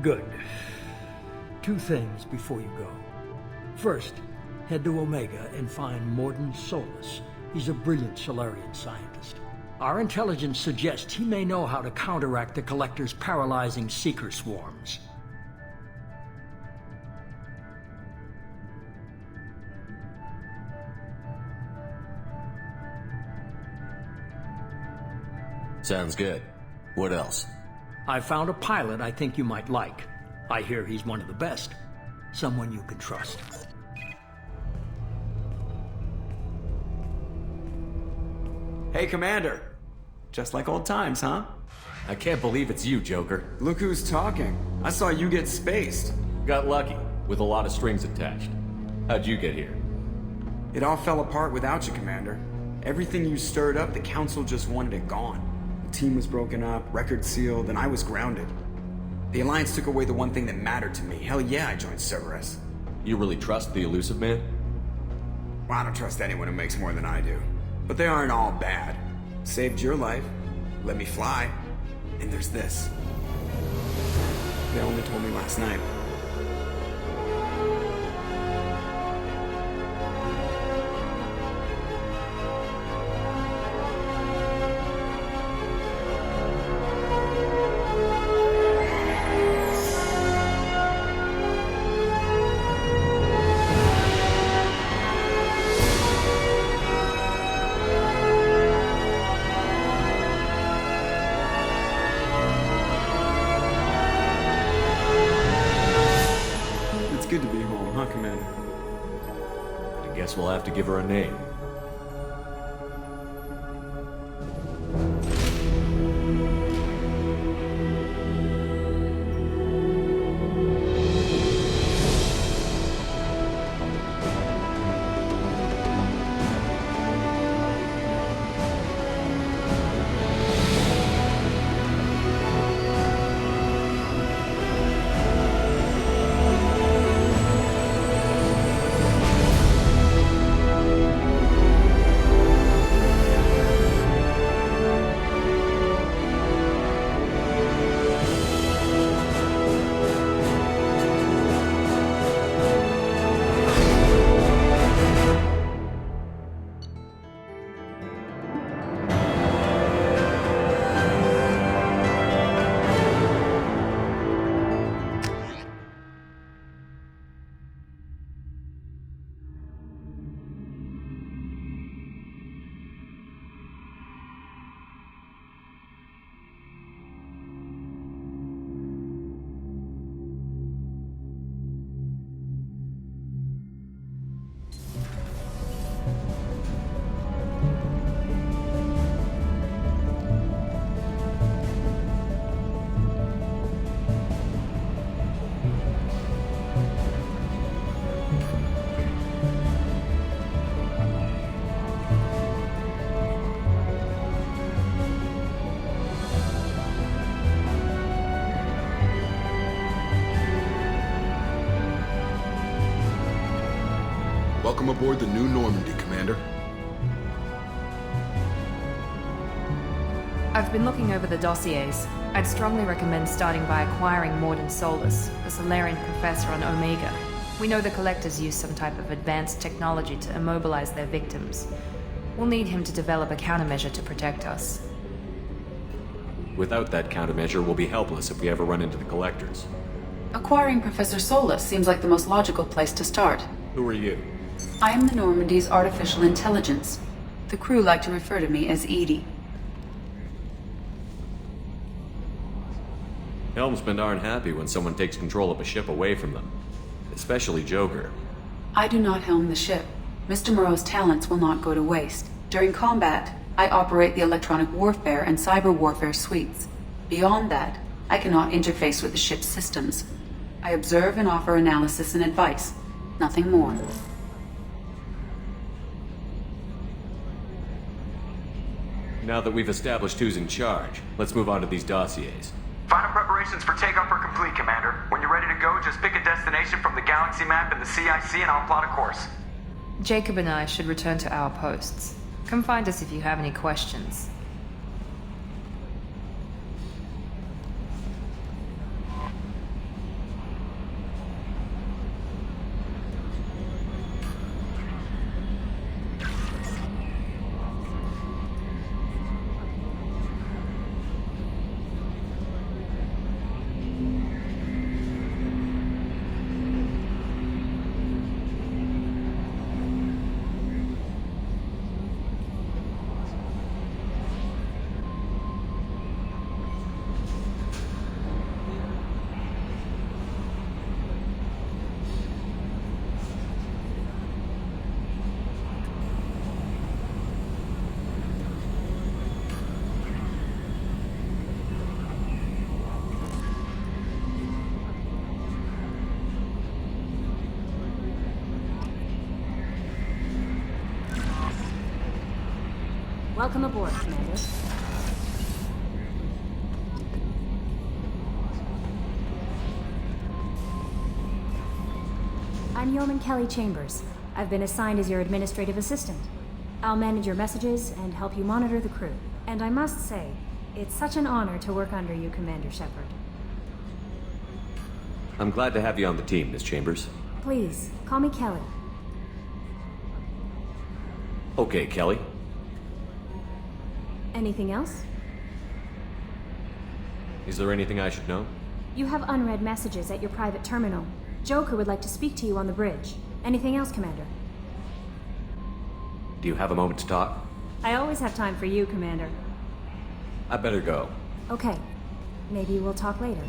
Good. 2 things before you go. First, head to Omega and find Mordin Solus. He's a brilliant Solarian scientist. Our intelligence suggests he may know how to counteract the Collector's paralyzing Seeker swarms. Sounds good. What else? I found a pilot I think you might like. I hear he's one of the best. Someone you can trust. Hey, Commander. Just like old times, huh? I can't believe it's you, Joker. Look who's talking. I saw you get spaced. Got lucky, with a lot of strings attached. How'd you get here? It all fell apart without you, Commander. Everything you stirred up, the Council just wanted it gone. The team was broken up, record sealed, and I was grounded. The Alliance took away the one thing that mattered to me. Hell yeah, I joined Cerberus. You really trust the Elusive Man? Well, I don't trust anyone who makes more than I do. But they aren't all bad. Saved your life, let me fly, and there's this. They only told me last night. Good to be home, huh, Commander? I guess we'll have to give her a name. Welcome aboard the New Normandy, Commander. I've been looking over the dossiers. I'd strongly recommend starting by acquiring Mordin Solus, the Solarian professor on Omega. We know the Collectors use some type of advanced technology to immobilize their victims. We'll need him to develop a countermeasure to protect us. Without that countermeasure, we'll be helpless if we ever run into the Collectors. Acquiring Professor Solus seems like the most logical place to start. Who are you? I am the Normandy's artificial intelligence. The crew like to refer to me as Edie. Helmsmen aren't happy when someone takes control of a ship away from them. Especially Joker. I do not helm the ship. Mr. Moreau's talents will not go to waste. During combat, I operate the electronic warfare and cyber warfare suites. Beyond that, I cannot interface with the ship's systems. I observe and offer analysis and advice. Nothing more. Now that we've established who's in charge, let's move on to these dossiers. Final preparations for takeoff are complete, Commander. When you're ready to go, just pick a destination from the galaxy map in the CIC and I'll plot a course. Jacob and I should return to our posts. Come find us if you have any questions. Welcome aboard, Commander. I'm Yeoman Kelly Chambers. I've been assigned as your administrative assistant. I'll manage your messages and help you monitor the crew. And I must say, it's such an honor to work under you, Commander Shepard. I'm glad to have you on the team, Miss Chambers. Please, call me Kelly. Okay, Kelly. Anything else? Is there anything I should know? You have unread messages at your private terminal. Joker would like to speak to you on the bridge. Anything else, Commander? Do you have a moment to talk? I always have time for you, Commander. I better go. Okay. Maybe we'll talk later.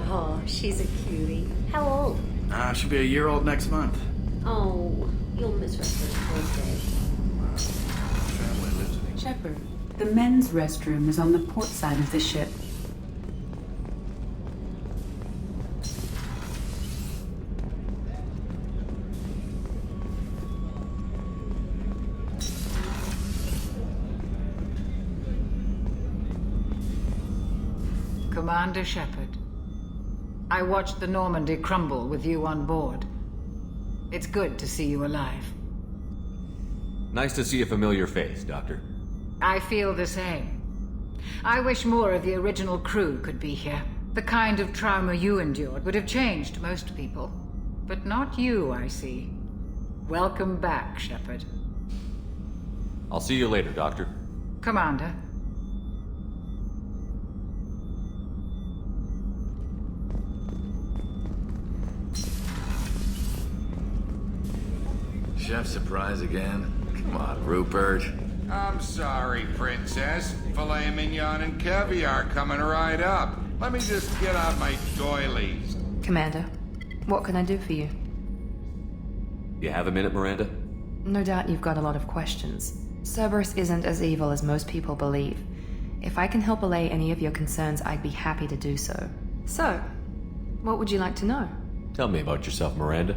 Oh, she's a cutie. How old? She'll be a year old next month. Oh, you'll miss her first birthday. Family lives in Shepard, the men's restroom is on the port side of the ship. Commander Shepard, I watched the Normandy crumble with you on board. It's good to see you alive. Nice to see a familiar face, Doctor. I feel the same. I wish more of the original crew could be here. The kind of trauma you endured would have changed most people. But not you, I see. Welcome back, Shepard. I'll see you later, Doctor. Commander. Chef surprise again? Come on, Rupert. I'm sorry, Princess. Filet mignon and caviar coming right up. Let me just get out my doilies. Commander, what can I do for you? You have a minute, Miranda? No doubt you've got a lot of questions. Cerberus isn't as evil as most people believe. If I can help allay any of your concerns, I'd be happy to do so. So, what would you like to know? Tell me about yourself, Miranda.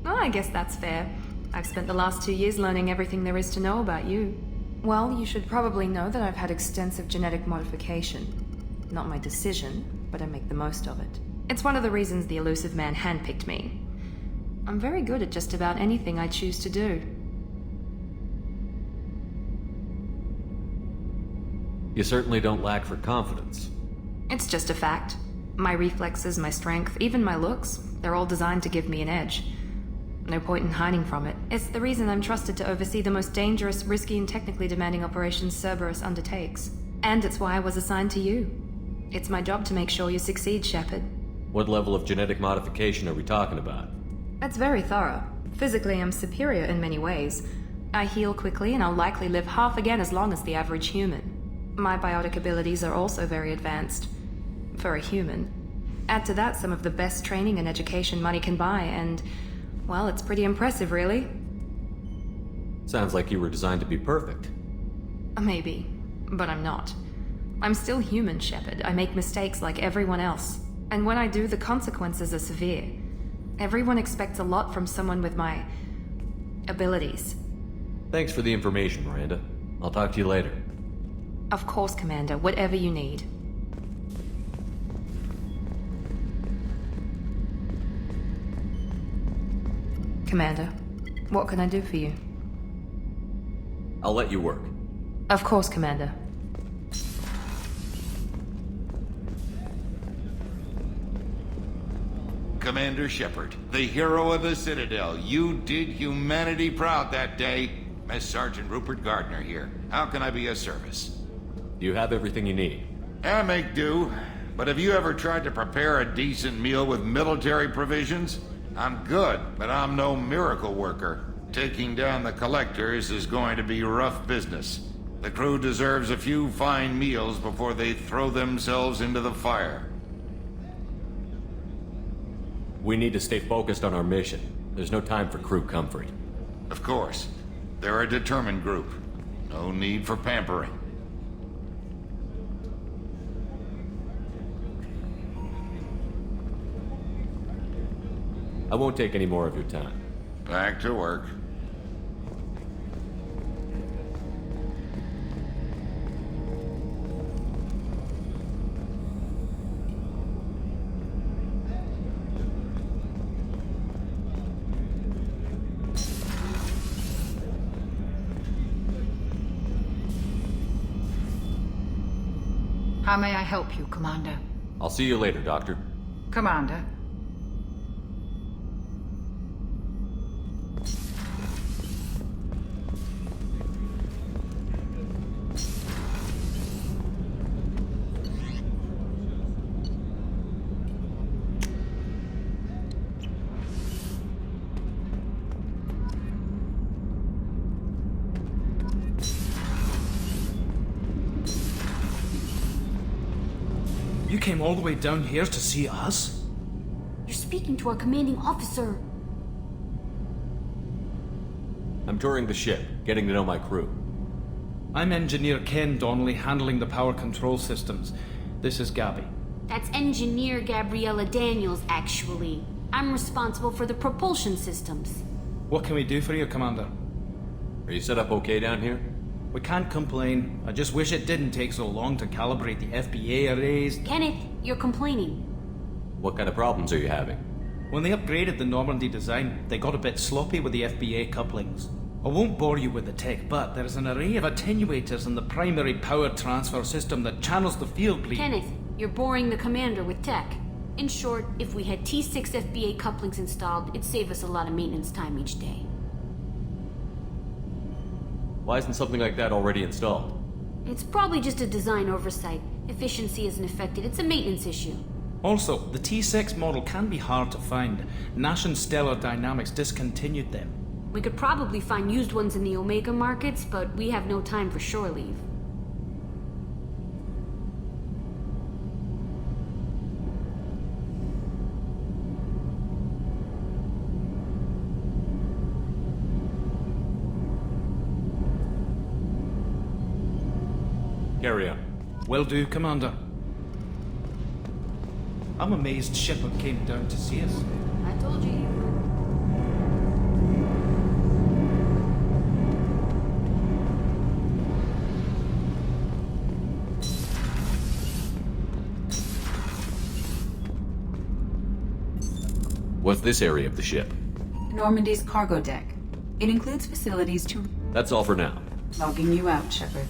Oh, I guess that's fair. I've spent the last 2 years learning everything there is to know about you. Well, you should probably know that I've had extensive genetic modification. Not my decision, but I make the most of it. It's one of the reasons the elusive man handpicked me. I'm very good at just about anything I choose to do. You certainly don't lack for confidence. It's just a fact. My reflexes, my strength, even my looks, they're all designed to give me an edge. No point in hiding from it. It's the reason I'm trusted to oversee the most dangerous, risky, and technically demanding operations Cerberus undertakes. And it's why I was assigned to you. It's my job to make sure you succeed, Shepard. What level of genetic modification are we talking about? That's very thorough. Physically, I'm superior in many ways. I heal quickly, and I'll likely live half again as long as the average human. My biotic abilities are also very advanced. For a human. Add to that some of the best training and education money can buy, and... well, it's pretty impressive, really. Sounds like you were designed to be perfect. Maybe, but I'm not. I'm still human, Shepard. I make mistakes like everyone else. And when I do, the consequences are severe. Everyone expects a lot from someone with my... abilities. Thanks for the information, Miranda. I'll talk to you later. Of course, Commander. Whatever you need. Commander, what can I do for you? I'll let you work. Of course, Commander. Commander Shepard, the hero of the Citadel. You did humanity proud that day. Mess Sergeant Rupert Gardner here. How can I be of service? You have everything you need. I make do. But have you ever tried to prepare a decent meal with military provisions? I'm good, but I'm no miracle worker. Taking down the collectors is going to be rough business. The crew deserves a few fine meals before they throw themselves into the fire. We need to stay focused on our mission. There's no time for crew comfort. Of course. They're a determined group. No need for pampering. I won't take any more of your time. Back to work. How may I help you, Commander? I'll see you later, Doctor. Commander. You came all the way down here to see us? You're speaking to our commanding officer. I'm touring the ship, getting to know my crew. I'm Engineer Ken Donnelly, handling the power control systems. This is Gabby. That's Engineer Gabriella Daniels, actually. I'm responsible for the propulsion systems. What can we do for you, Commander? Are you set up okay down here? We can't complain. I just wish it didn't take so long to calibrate the FBA arrays. Kenneth, you're complaining. What kind of problems are you having? When they upgraded the Normandy design, they got a bit sloppy with the FBA couplings. I won't bore you with the tech, but there's an array of attenuators in the primary power transfer system that channels the field bleed. Kenneth, You're boring the commander with tech. In short, if we had T6 FBA couplings installed, it'd save us a lot of maintenance time each day. Why isn't something like that already installed? It's probably just a design oversight. Efficiency isn't affected, it's a maintenance issue. Also, the T6 model can be hard to find. Nash and Stellar Dynamics discontinued them. We could probably find used ones in the Omega markets, but we have no time for shore leave. Carry on. Will do, Commander. I'm amazed Shepard came down to see us. I told you he would. What's this area of the ship? Normandy's cargo deck. It includes facilities to... That's all for now. Logging you out, Shepard.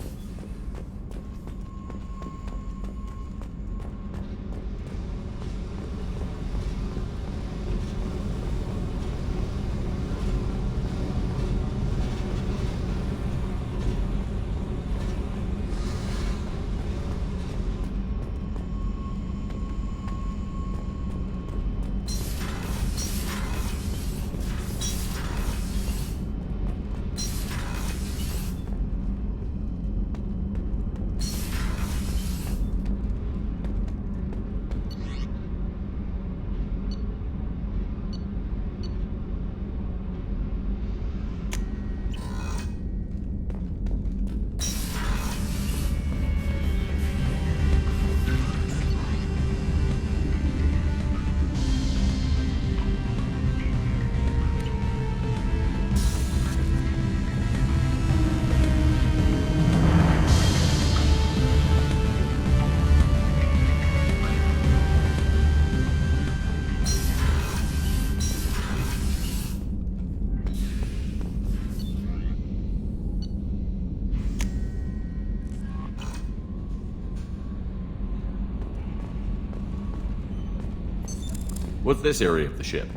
What's this area of the ship?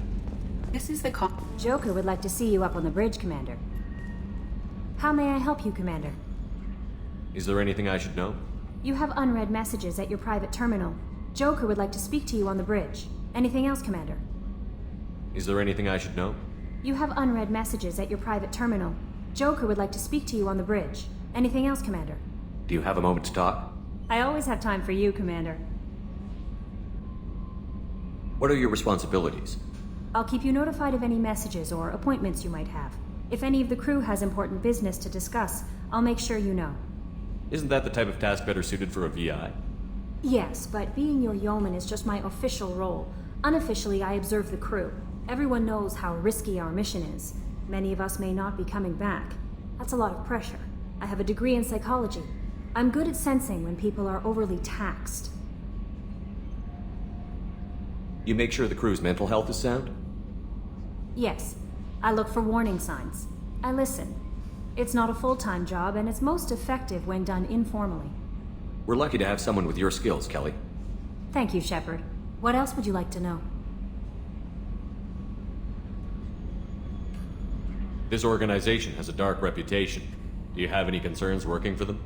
This is the Joker would like to see you up on the bridge, Commander. How may I help you, Commander? Is there anything I should know? You have unread messages at your private terminal. Joker would like to speak to you on the bridge. Anything else, Commander? Is there anything I should know? You have unread messages at your private terminal. Joker would like to speak to you on the bridge. Anything else, Commander? Do you have a moment to talk? I always have time for you, Commander. What are your responsibilities? I'll keep you notified of any messages or appointments you might have. If any of the crew has important business to discuss, I'll make sure you know. Isn't that the type of task better suited for a VI? Yes, but being your yeoman is just my official role. Unofficially, I observe the crew. Everyone knows how risky our mission is. Many of us may not be coming back. That's a lot of pressure. I have a degree in psychology. I'm good at sensing when people are overly taxed. You make sure the crew's mental health is sound? Yes. I look for warning signs. I listen. It's not a full-time job, and it's most effective when done informally. We're lucky to have someone with your skills, Kelly. Thank you, Shepard. What else would you like to know? This organization has a dark reputation. Do you have any concerns working for them?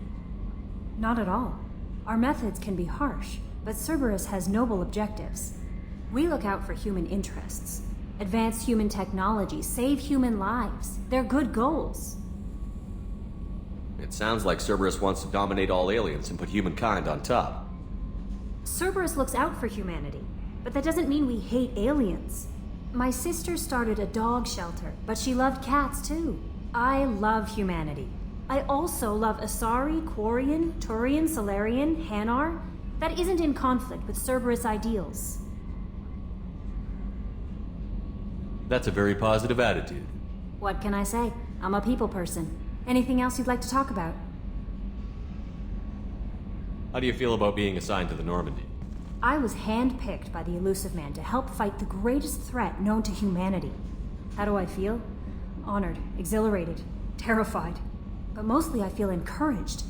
Not at all. Our methods can be harsh, but Cerberus has noble objectives. We look out for human interests. Advance human technology, save human lives. They're good goals. It sounds like Cerberus wants to dominate all aliens and put humankind on top. Cerberus looks out for humanity, but that doesn't mean we hate aliens. My sister started a dog shelter, but she loved cats too. I love humanity. I also love Asari, Quarian, Turian, Solarian, Hanar. That isn't in conflict with Cerberus ideals. That's a very positive attitude. What can I say? I'm a people person. Anything else you'd like to talk about? How do you feel about being assigned to the Normandy? I was handpicked by the Elusive Man to help fight the greatest threat known to humanity. How do I feel? Honored, exhilarated, terrified. But mostly I feel encouraged.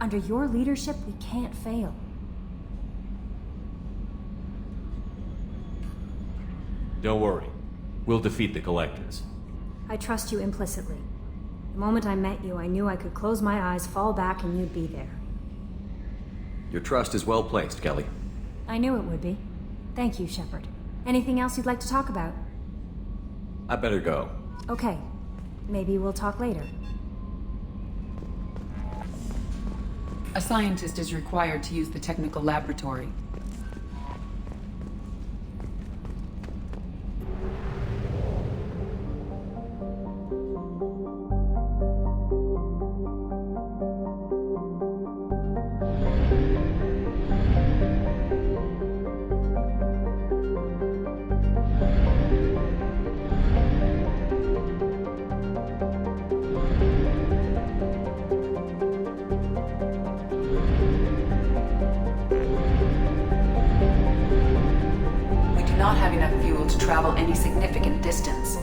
Under your leadership, we can't fail. Don't worry. We'll defeat the Collectors. I trust you implicitly. The moment I met you, I knew I could close my eyes, fall back, and you'd be there. Your trust is well placed, Kelly. I knew it would be. Thank you, Shepard. Anything else you'd like to talk about? I better go. Okay. Maybe we'll talk later. A scientist is required to use the technical laboratory. Not have enough fuel to travel any significant distance.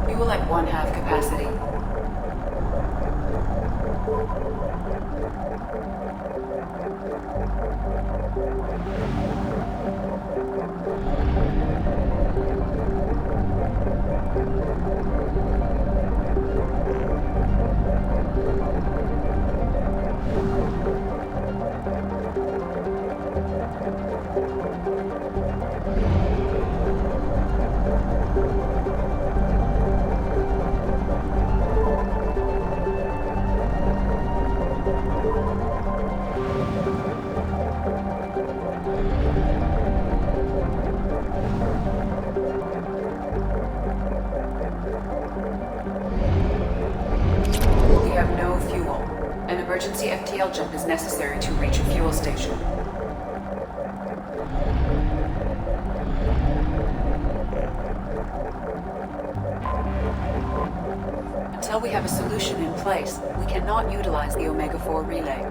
Fuel at 1/2 capacity. Emergency FTL jump is necessary to reach a fuel station. Until we have a solution in place, we cannot utilize the Omega-4 relay.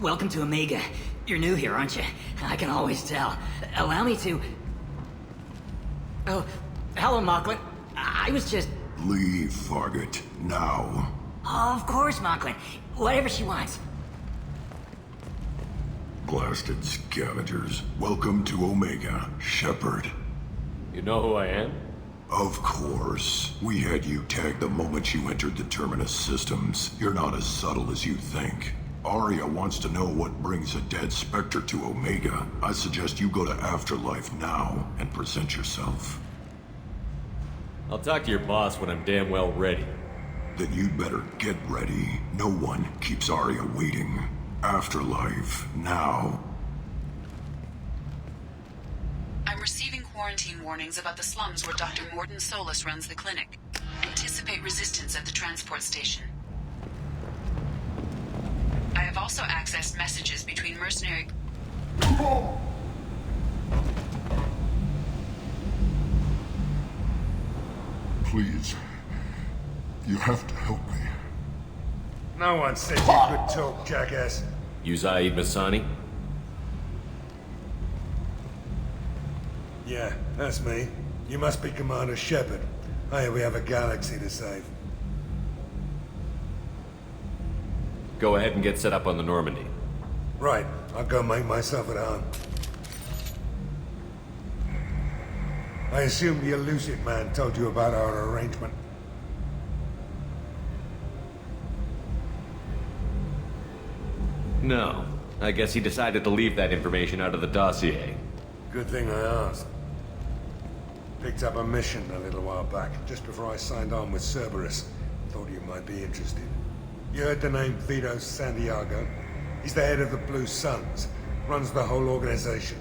Welcome to Omega. You're new here, aren't you? I can always tell. Allow me to... Oh, hello, Mocklin. I was just... Leave, Fargate. Now. Oh, of course, Mocklin. Whatever she wants. Blasted scavengers. Welcome to Omega, Shepard. You know who I am? Of course. We had you tagged the moment you entered the Terminus systems. You're not as subtle as you think. Arya wants to know what brings a dead Spectre to Omega. I suggest you go to Afterlife now and present yourself. I'll talk to your boss when I'm damn well ready. Then you'd better get ready. No one keeps Arya waiting. Afterlife, now. I'm receiving quarantine warnings about the slums where Dr. Morden Solus runs the clinic. Anticipate resistance at the transport station. I have also accessed messages between mercenary... Please. You have to help me. No one said you could talk, jackass. You Zaid Masani? Yeah, that's me. You must be Commander Shepard. Hey, we have a galaxy to save. Go ahead and get set up on the Normandy. Right, I'll go make myself at home. I assume the Elusive Man told you about our arrangement. No. I guess he decided to leave that information out of the dossier. Good thing I asked. Picked up a mission a little while back, just before I signed on with Cerberus. Thought you might be interested. You heard the name Vito Santiago? He's the head of the Blue Suns, runs the whole organization.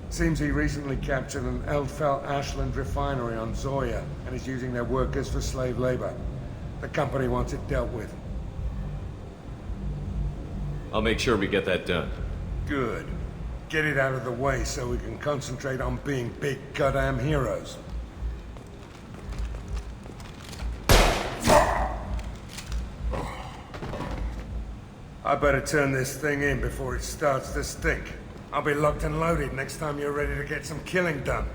Seems he recently captured an Eldfell Ashland refinery on Zoya and is using their workers for slave labor. The company wants it dealt with. I'll make sure we get that done. Good. Get it out of the way so we can concentrate on being big goddamn heroes. I better turn this thing in before it starts to stink. I'll be locked and loaded next time you're ready to get some killing done.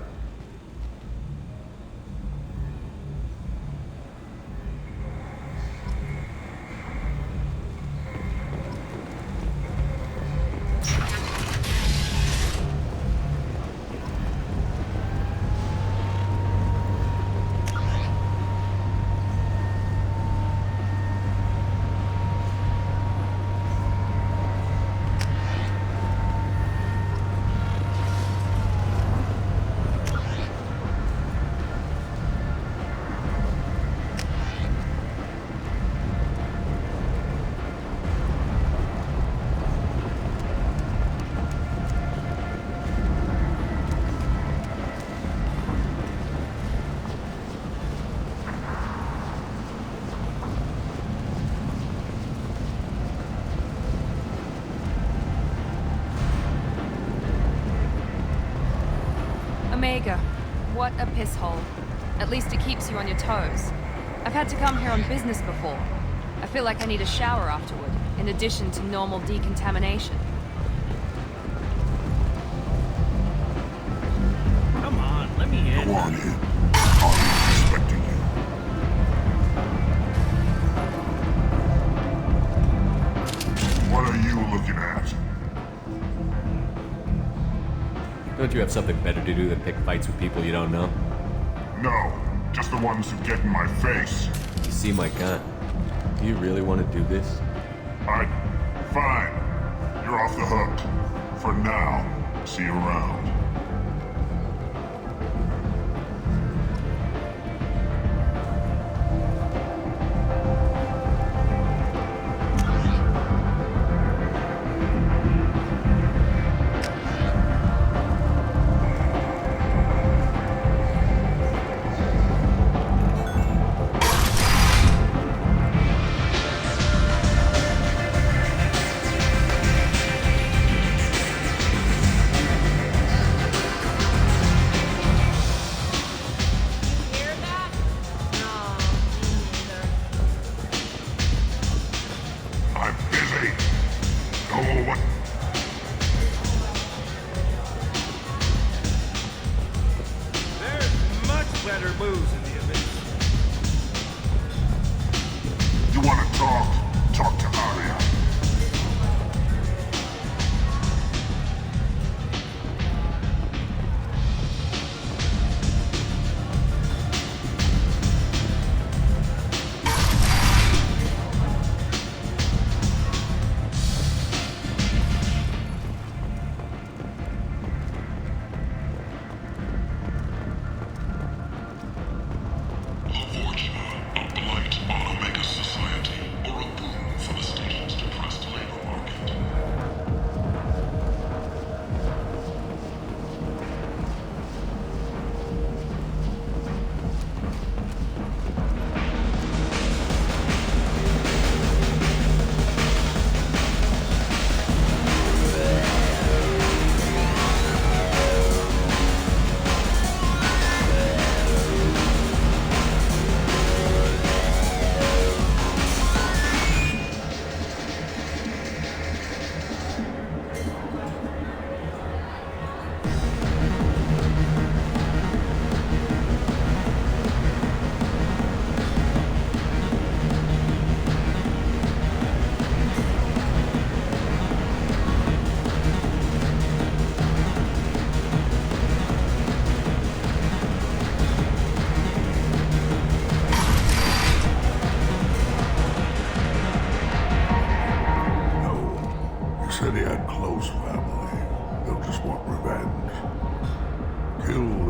Omega, what a piss hole. At least it keeps you on your toes. I've had to come here on business before. I feel like I need a shower afterward, in addition to normal decontamination. Come on, let me in. Go on in. I'm expecting you. What are you looking at? Don't you have something better to do than pick fights with people you don't know? No, just the ones who get in my face. You see my gun. Do you really want to do this? Fine. You're off the hook. For now. See you around.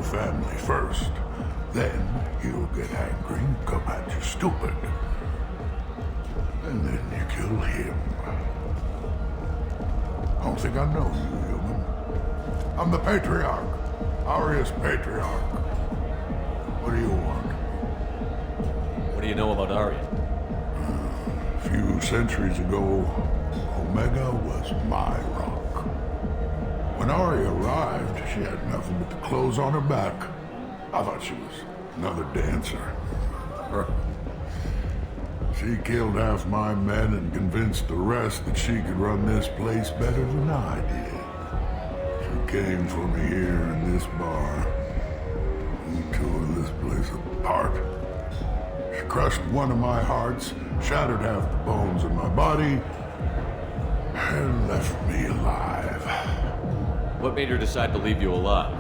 the family first. Then he'll get angry and come at you stupid. And then you kill him. I don't think I know you, human. I'm the Patriarch. Aria's Patriarch. What do you want? What do you know about Aria? A few centuries ago, Omega was my rock. When Aria arrived, she had nothing but the clothes on her back. I thought she was another dancer. She killed half my men and convinced the rest that she could run this place better than I did. She came for me here in this bar. We tore this place apart. She crushed one of my hearts, shattered half the bones in my body, and left me alive. What made her decide to leave you alive?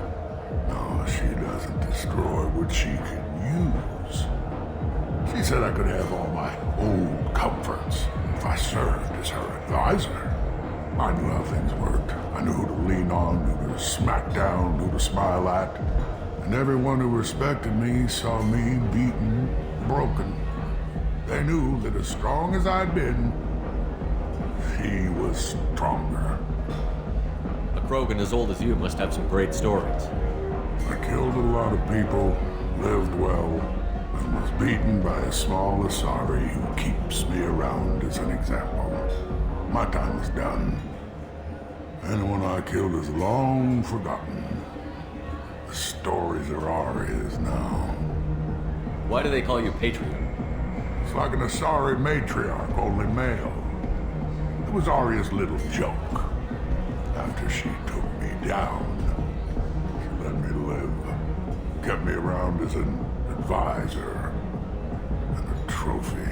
No, she doesn't destroy what she can use. She said I could have all my old comforts if I served as her advisor. I knew how things worked. I knew who to lean on, who to smack down, who to smile at. And everyone who respected me saw me beaten, broken. They knew that as strong as I'd been, she was stronger. A Krogan as old as you must have some great stories. I killed a lot of people, lived well, and was beaten by a small Asari who keeps me around as an example. My time is done. Anyone I killed is long forgotten. The stories are Aria's now. Why do they call you Patriarch? It's like an Asari matriarch, only male. It was Aria's little joke. After she took me down, she let me live. Kept me around as an advisor and a trophy.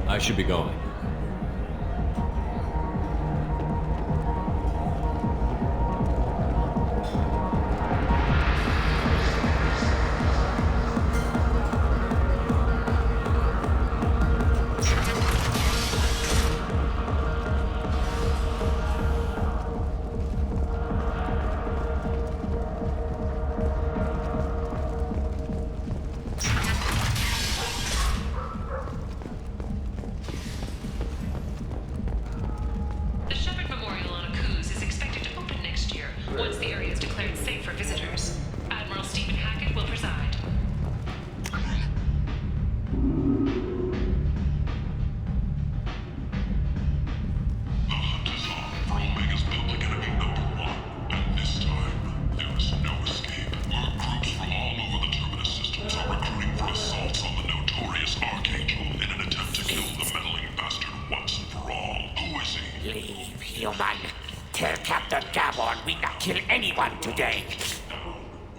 I should be going.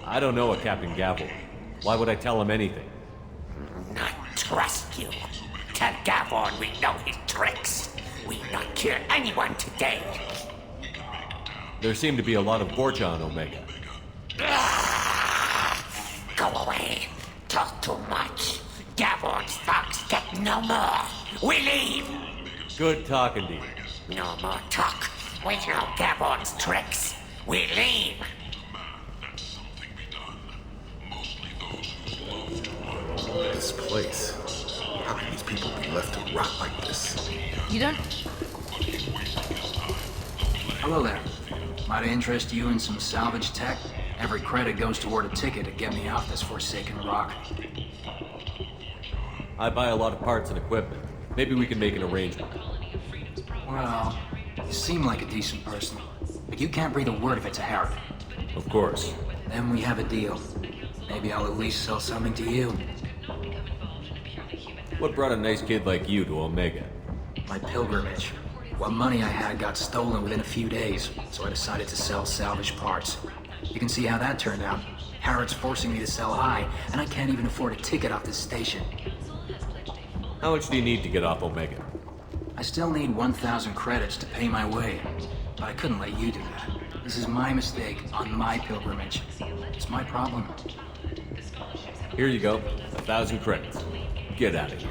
I don't know a Captain Gavel. Why would I tell him anything? Not trust you. Tell Gavon we know his tricks. We not kill anyone today. There seem to be a lot of Borgia on Omega. Go away. Talk too much. Gavon's thugs get no more. We leave. Good talking to you. No more talk. We know Gavon's tricks. We leave. This place. How can these people be left to rot like this? You don't... Hello there. Might I interest you in some salvage tech? Every credit goes toward a ticket to get me off this forsaken rock. I buy a lot of parts and equipment. Maybe we can make an arrangement. Well, you seem like a decent person, but you can't breathe a word if it's a Herod. Of course. Then we have a deal. Maybe I'll at least sell something to you. What brought a nice kid like you to Omega? My pilgrimage. What money I had got stolen within a few days, so I decided to sell salvage parts. You can see how that turned out. Harrod's forcing me to sell high, and I can't even afford a ticket off this station. How much do you need to get off Omega? I still need 1,000 credits to pay my way, but I couldn't let you do that. This is my mistake on my pilgrimage. It's my problem. Here you go. 1,000 credits. Get out of here.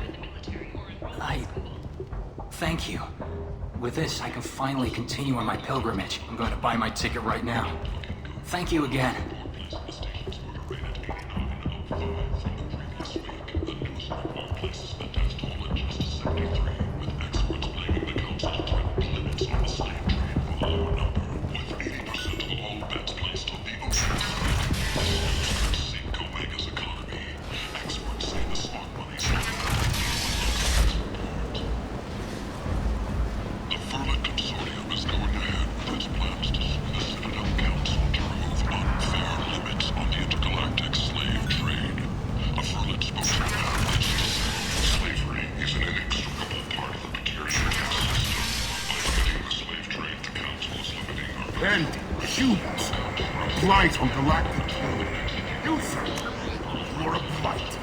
Thank you. With this, I can finally continue on my pilgrimage. I'm going to buy my ticket right now. Thank you again. And humans are a blight on galactic kingdom. You, sir, you're a blight.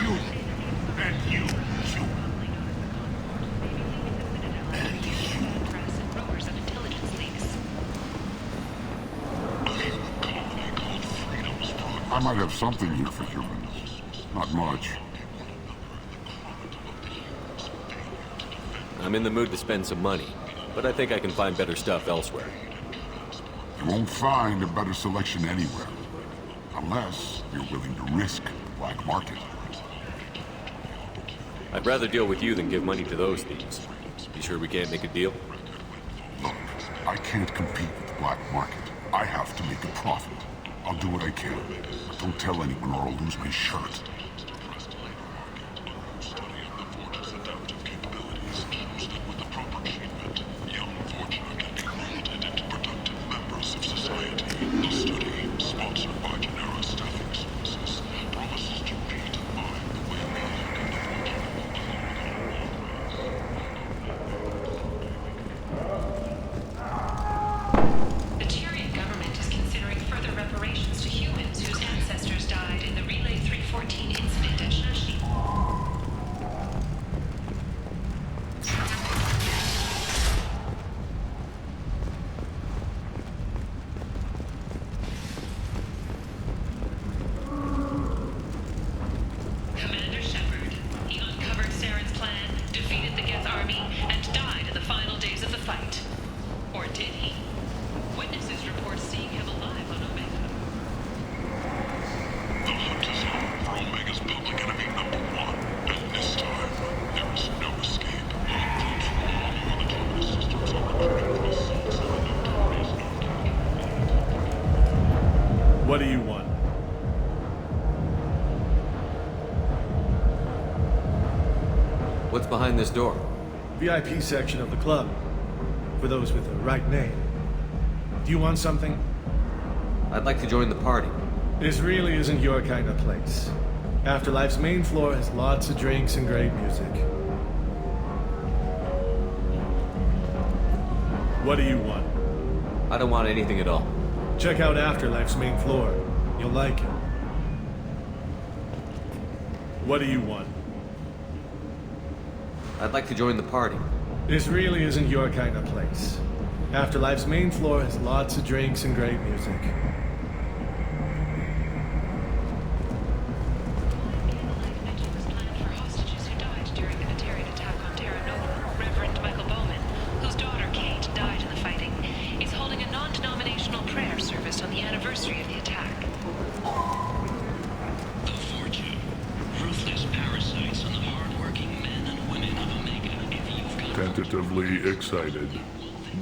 You and you, you. I might have something here for humans. Not much. I'm in the mood to spend some money, but I think I can find better stuff elsewhere. You won't find a better selection anywhere. Unless you're willing to risk black market. I'd rather deal with you than give money to those thieves. You sure we can't make a deal? Look, I can't compete with the black market. I have to make a profit. I'll do what I can. But don't tell anyone or I'll lose my shirt. What do you want? What's behind this door? VIP section of the club. For those with the right name. Do you want something? I'd like to join the party. This really isn't your kind of place. Afterlife's main floor has lots of drinks and great music. What do you want? I don't want anything at all. Check out Afterlife's main floor. You'll like it. What do you want? I'd like to join the party. This really isn't your kind of place. Afterlife's main floor has lots of drinks and great music. Tentatively excited.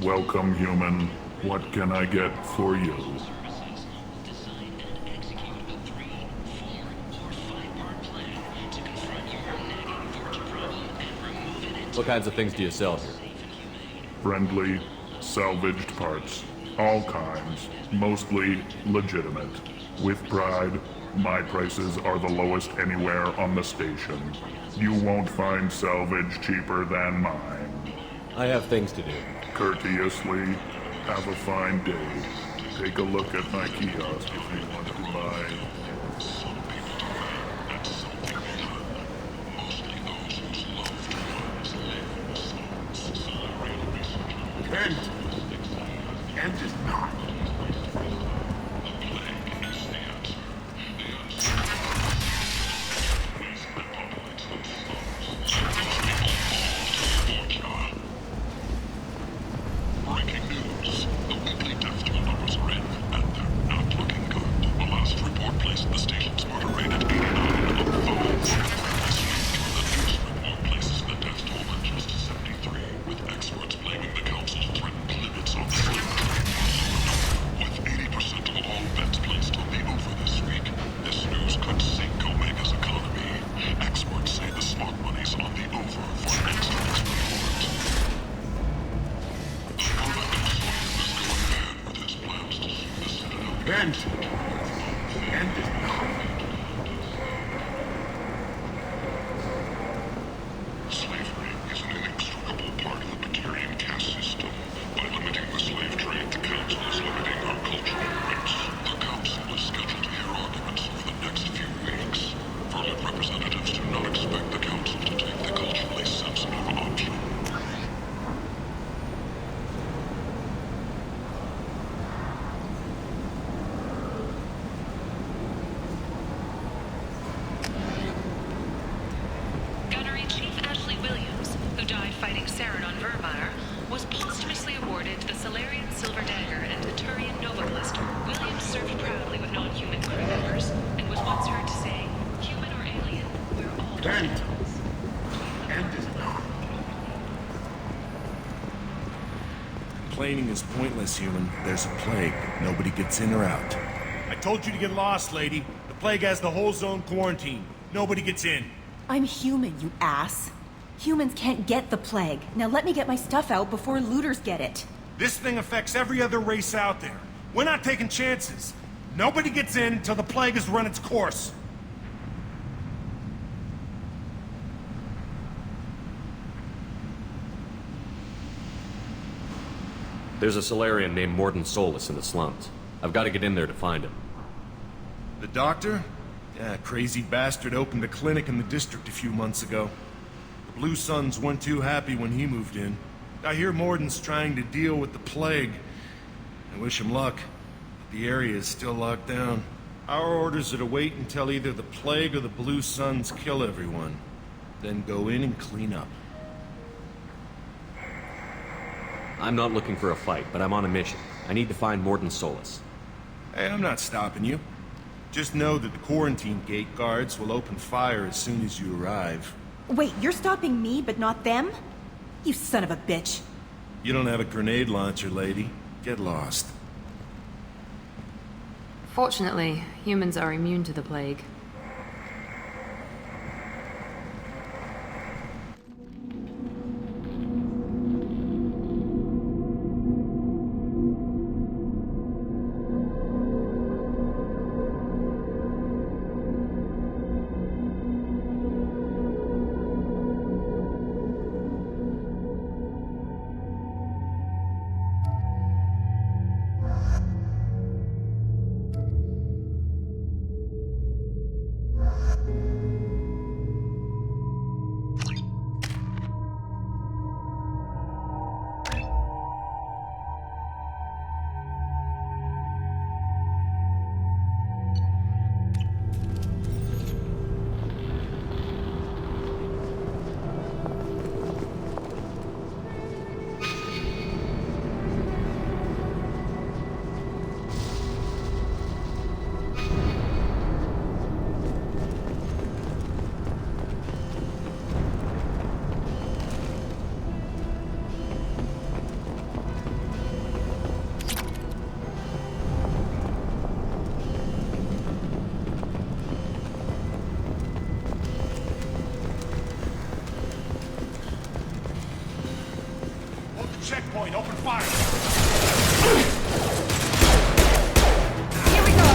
Welcome, human. What can I get for you? What kinds of things do you sell here? Friendly, salvaged parts. All kinds. Mostly legitimate. With pride, my prices are the lowest anywhere on the station. You won't find salvage cheaper than mine. I have things to do. Courteously, have a fine day. Take a look at my kiosk if you want to buy. End is not. Slavery is an inextricable part of the Batarian caste system. By limiting the slave trade, the Council is limiting our cultural rights. The Council is scheduled to hear arguments over the next few weeks. Verlet representatives do not expect the Council to take the culturally sensitive option. Gunnery Chief Ashley Williams, who died fighting Saren on Vermeer, was posthumously awarded the Solarian Silver Dagger and the Turian Nova Blister. Williams served proudly with non-human crew members and was once heard to say, "Human or alien, we're all End is not. Complaining is pointless, human. There's a plague. Nobody gets in or out. I told you to get lost, lady. The plague has the whole zone quarantined. Nobody gets in. I'm human, you ass. Humans can't get the plague. Now let me get my stuff out before looters get it. This thing affects every other race out there. We're not taking chances. Nobody gets in until the plague has run its course. There's a Solarian named Morden Solus in the slums. I've got to get in there to find him. The doctor? Yeah, crazy bastard opened a clinic in the district a few months ago. The Blue Suns weren't too happy when he moved in. I hear Morden's trying to deal with the plague. I wish him luck, but the area is still locked down. Our orders are to wait until either the plague or the Blue Suns kill everyone. Then go in and clean up. I'm not looking for a fight, but I'm on a mission. I need to find Morden Solus. Hey, I'm not stopping you. Just know that the quarantine gate guards will open fire as soon as you arrive. Wait, you're stopping me, but not them? You son of a bitch. You don't have a grenade launcher, lady. Get lost. Fortunately, humans are immune to the plague. Checkpoint, open fire! Here we go!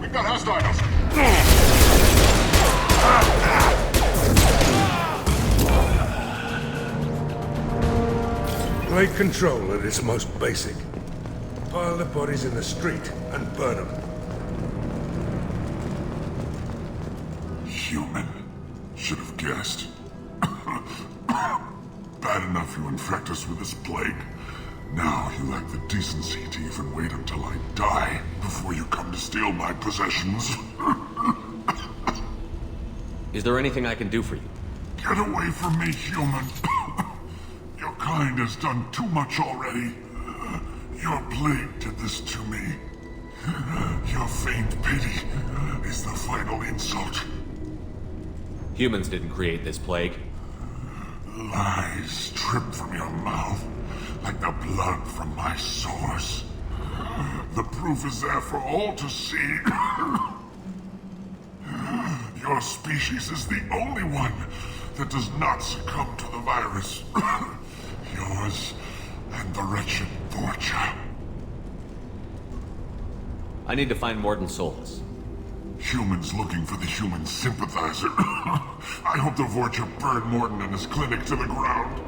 We've got hostiles. Plague control at its most basic. Pile the bodies in the street and burn them. Human. Should have guessed. Bad enough you infect us with this plague. now you lack the decency to even wait until I die before you come to steal my possessions. Is there anything I can do for you? Get away from me, human. Your kind has done too much already. Your plague did this to me. Your faint pity is the final insult. Humans didn't create this plague. Lies drip from your mouth like the blood from my sores. The proof is there for all to see. Your species is the only one that does not succumb to the virus. Yours and the wretched Vorcha. I need to find Morton Solus. Humans looking for the human sympathizer. I hope the Vorcha burned Morton and his clinic to the ground.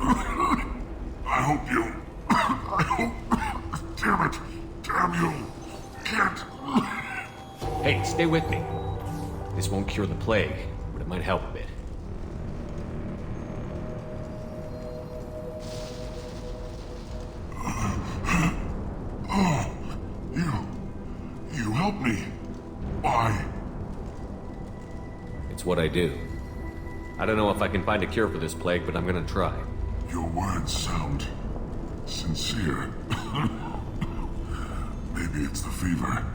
I hope you... I hope... Damn it. Damn you. Can't... Hey, stay with me. This won't cure the plague, but it might help a bit. Oh, you helped me. Why? It's what I do. I don't know if I can find a cure for this plague, but I'm gonna try. Your words sound sincere. Maybe it's the fever.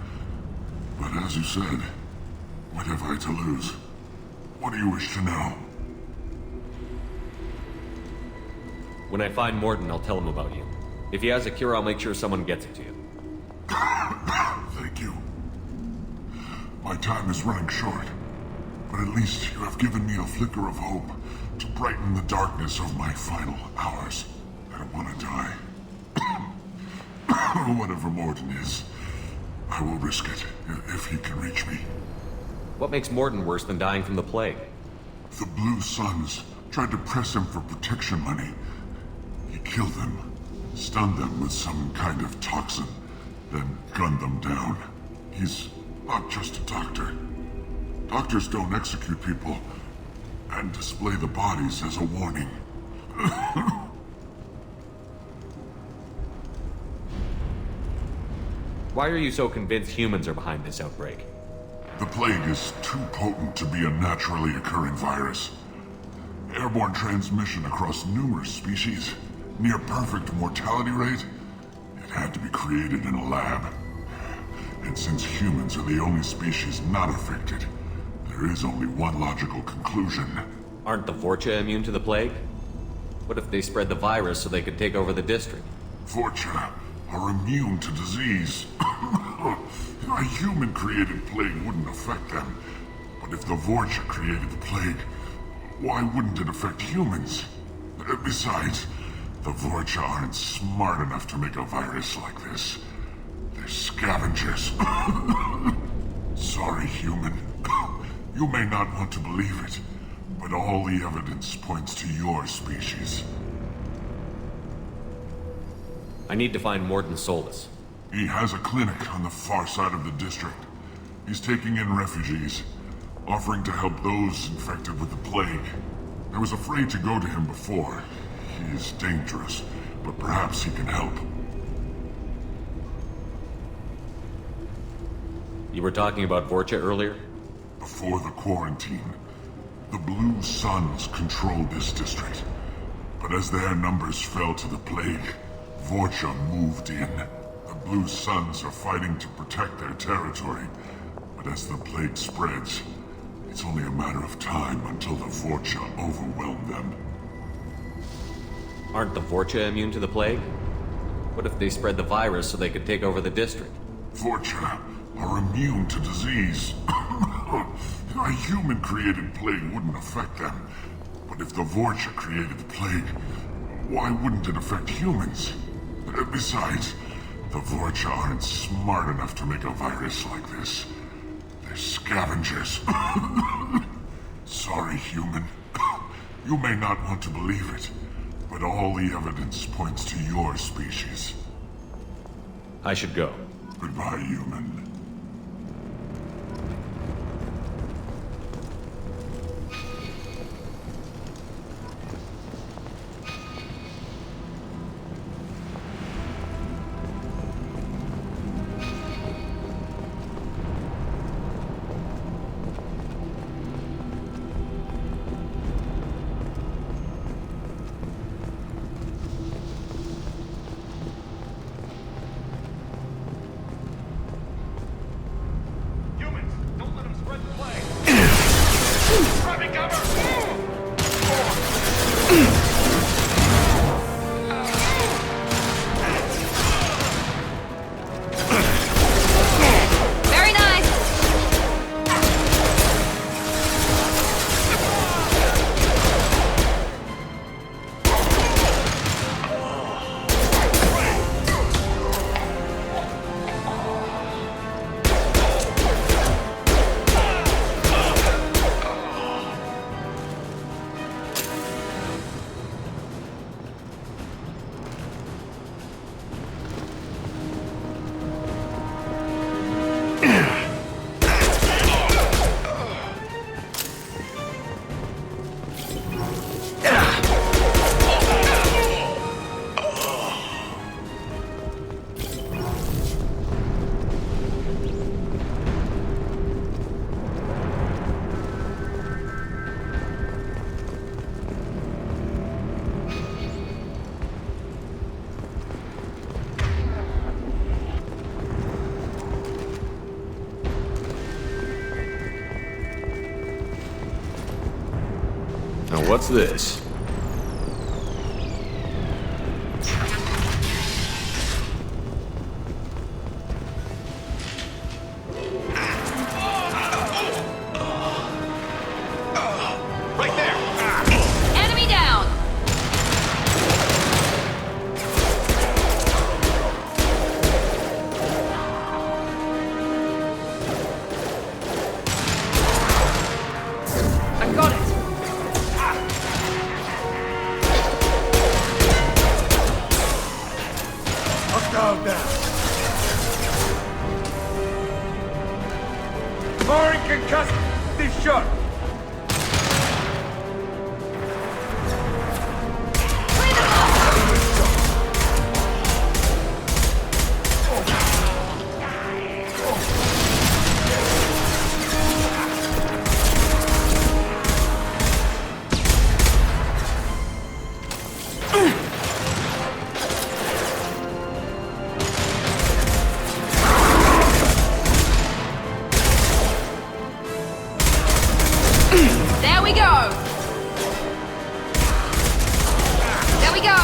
But as you said, what have I to lose? What do you wish to know? When I find Morton, I'll tell him about you. If he has a cure, I'll make sure someone gets it to you. Thank you. My time is running short, but at least you have given me a flicker of hope to brighten the darkness of my final hours. I don't want to die. Whatever Morton is, I will risk it if he can reach me. What makes Morton worse than dying from the plague? The Blue Suns tried to press him for protection money. He killed them, stunned them with some kind of toxin, then gunned them down. He's not just a doctor. Doctors don't execute people and display the bodies as a warning. Why are you so convinced humans are behind this outbreak? The plague is too potent to be a naturally occurring virus. Airborne transmission across numerous species, near perfect mortality rate. It had to be created in a lab. And since humans are the only species not affected, there is only one logical conclusion. Aren't the Vorcha immune to the plague? What if they spread the virus so they could take over the district? Vorcha are immune to disease. A human-created plague wouldn't affect them. But if the Vorcha created the plague, why wouldn't it affect humans? Besides, the Vorcha aren't smart enough to make a virus like this. They're scavengers. Sorry, human. You may not want to believe it, but all the evidence points to your species. I need to find Morton Solus. He has a clinic on the far side of the district. He's taking in refugees, offering to help those infected with the plague. I was afraid to go to him before. He is dangerous, but perhaps he can help. You were talking about Vorcha earlier? Before the quarantine, the Blue Suns controlled this district. But as their numbers fell to the plague, Vorcha moved in. The Blue Suns are fighting to protect their territory. But as the plague spreads, it's only a matter of time until the Vorcha overwhelm them. Aren't the Vorcha immune to the plague? What if they spread the virus so they could take over the district? Vorcha are immune to disease. A human-created plague wouldn't affect them. But if the Vorcha created the plague, why wouldn't it affect humans? Besides, the Vorcha aren't smart enough to make a virus like this. They're scavengers. Sorry, human. You may not want to believe it, but all the evidence points to your species. I should go. Goodbye, human. what's this? Enemy down! I got it! Hostile down. Firing concussed. This shot. There we go! There we go!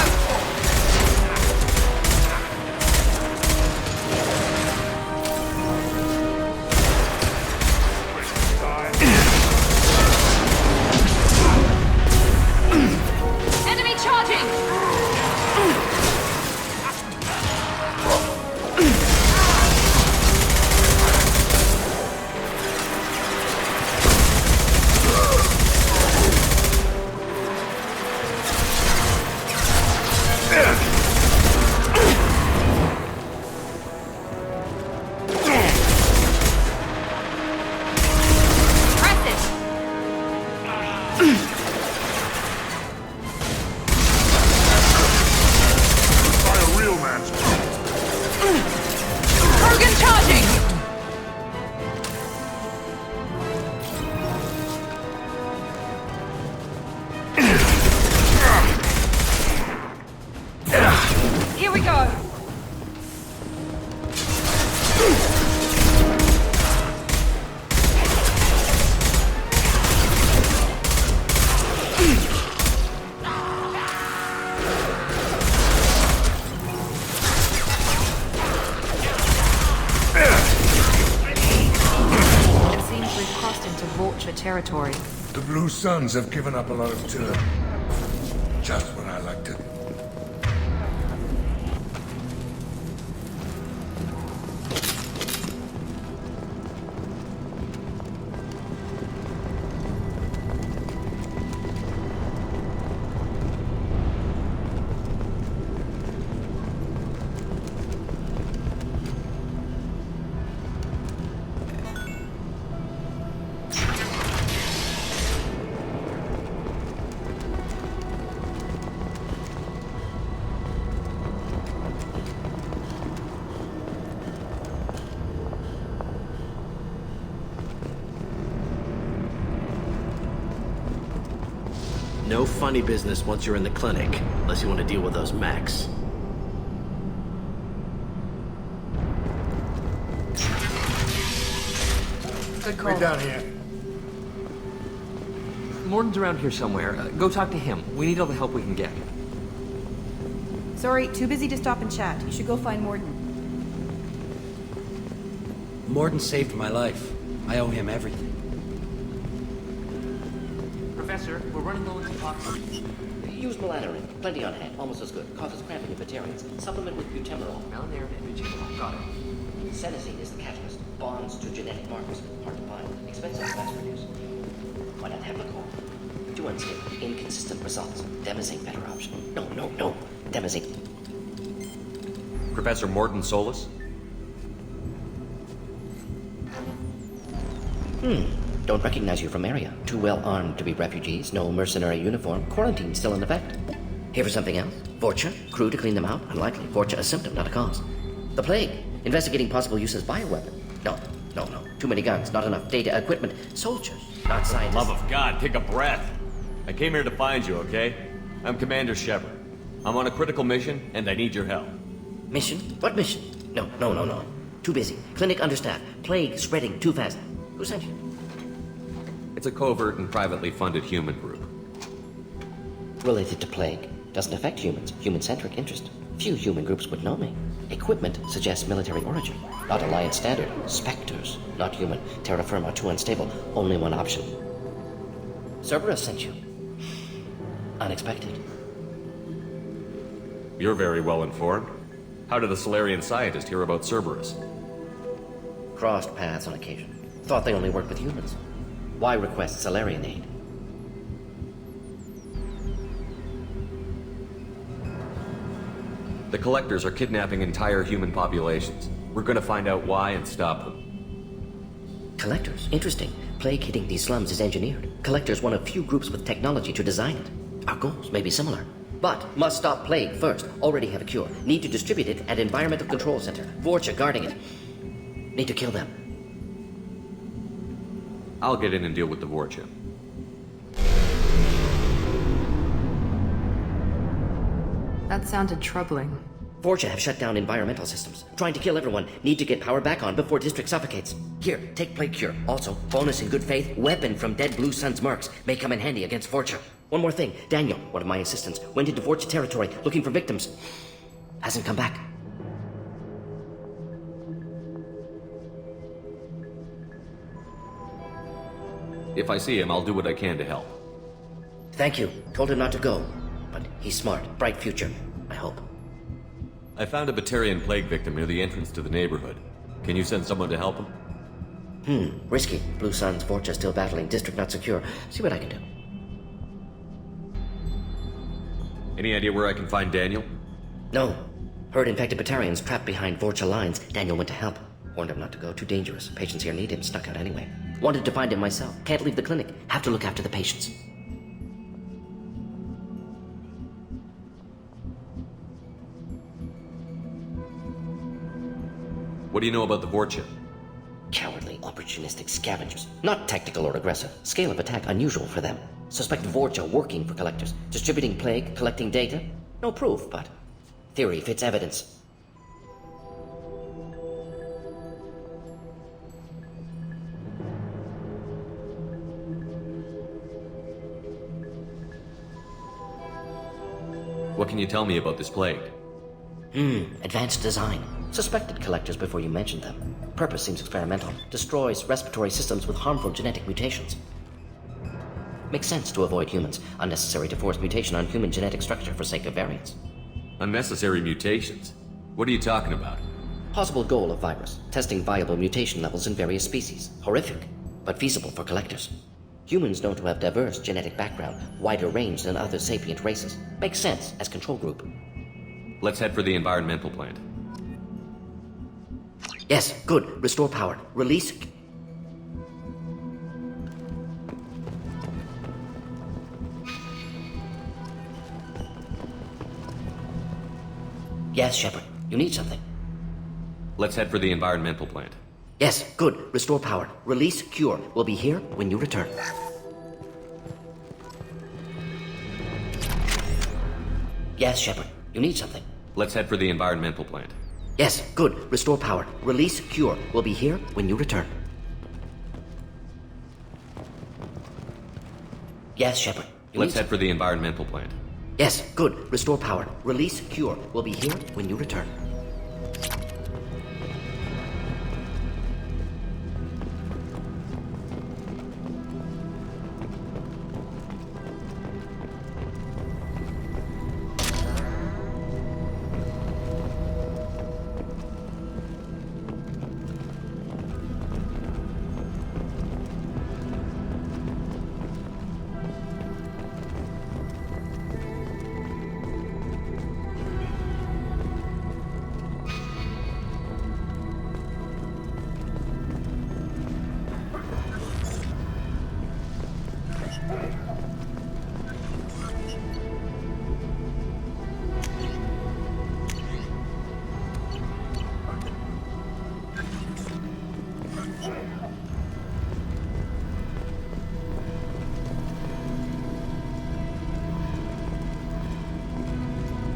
Enemy charging! Press it! By a real man's Krogan charging! Here we go! It seems we've crossed into Vulture territory. The Blue Suns have given up a lot of turf. Just when I like to. No funny business once you're in the clinic, unless you want to deal with those mechs. Good We're call. down here. Morton's around here somewhere. Go talk to him. We need all the help we can get. Sorry, too busy to stop and chat. You should go find Morden. Morden saved my life. I owe him everything. Professor, we're running low on toxins. Use melatonin. Plenty on hand. Almost as good. Causes cramping in vegetarians. Supplement with butemerol. Malinarin and butemerol. Got it. Senescine is the catalyst. Bonds to genetic markers. Hard to find. Expensive to mass produce. Why not have the core? To unscale. Inconsistent results. Demazine better option. No. Demazine. Professor Morton Solus? Don't recognize you from area. Too well armed to be refugees. No mercenary uniform. Quarantine still in effect. Here for something else? Vorcha? Crew to clean them out? Unlikely. Vorcha a symptom, not a cause. The plague. Investigating possible use as bioweapon. No. Too many guns, not enough data, equipment. Soldiers, not scientists. Love of God, take a breath. I came here to find you, okay? I'm Commander Shepard. I'm on a critical mission, and I need your help. Mission? What mission? No. Too busy. Clinic understaffed. Plague spreading too fast. Who sent you? It's a covert and privately funded human group. Related to plague. Doesn't affect humans. Human-centric interest. Few human groups would know me. Equipment suggests military origin. Not Alliance standard. Spectres. Not human. Terra firma, too unstable. Only one option. Cerberus sent you. Unexpected. You're very well informed. How did the Solarian scientist hear about Cerberus? Crossed paths on occasion. Thought they only worked with humans. Why request Solarian aid? The Collectors are kidnapping entire human populations. We're gonna find out why and stop them. Collectors? Interesting. Plague hitting these slums is engineered. Collectors one of few groups with technology to design it. Our goals may be similar. But must stop plague first. Already have a cure. Need to distribute it at Environmental Control Center. Vorcha guarding it. Need to kill them. I'll get in and deal with the Vorcha. That sounded troubling. Vorcha have shut down environmental systems. Trying to kill everyone. Need to get power back on before district suffocates. Here, take plague cure. Also, bonus in good faith, weapon from dead Blue Sun's mercs. May come in handy against Vorcha. One more thing. Daniel, one of my assistants, went into Vorcha territory looking for victims. Hasn't come back. If I see him, I'll do what I can to help. Thank you. Told him not to go. But he's smart. Bright future. I hope. I found a Batarian plague victim near the entrance to the neighborhood. Can you send someone to help him? Risky. Blue Sun's Vorcha still battling. District not secure. See what I can do. Any idea where I can find Daniel? No. Heard infected Batarians trapped behind Vorcha lines. Daniel went to help. Warned him not to go. Too dangerous. Patients here need him. Snuck out anyway. Wanted to find him myself. Can't leave the clinic. Have to look after the patients. What do you know about the Vorcha? Cowardly, opportunistic scavengers. Not tactical or aggressive. Scale of attack unusual for them. Suspect Vorcha working for Collectors. Distributing plague, collecting data. No proof, but theory fits evidence. What can you tell me about this plague? Advanced design. Suspected Collectors before you mentioned them. Purpose seems experimental. Destroys respiratory systems with harmful genetic mutations. Makes sense to avoid humans. Unnecessary to force mutation on human genetic structure for sake of variance. Unnecessary mutations? What are you talking about? Possible goal of virus. Testing viable mutation levels in various species. Horrific, but feasible for Collectors. Humans known to have diverse genetic background, wider range than other sapient races. Makes sense as control group. Let's head for the environmental plant. Yes, good. Restore power. Release... Yes, Shepard. You need something. Let's head for the environmental plant. Yes, good. Restore power. Release cure. We'll be here when you return. Yes, Shepard. You need something. Let's head for the environmental plant. Yes, good. Restore power. Release cure. We'll be here when you return. Yes, Shepard. Let's head for the environmental plant. Yes, good. Restore power. Release cure. We'll be here when you return.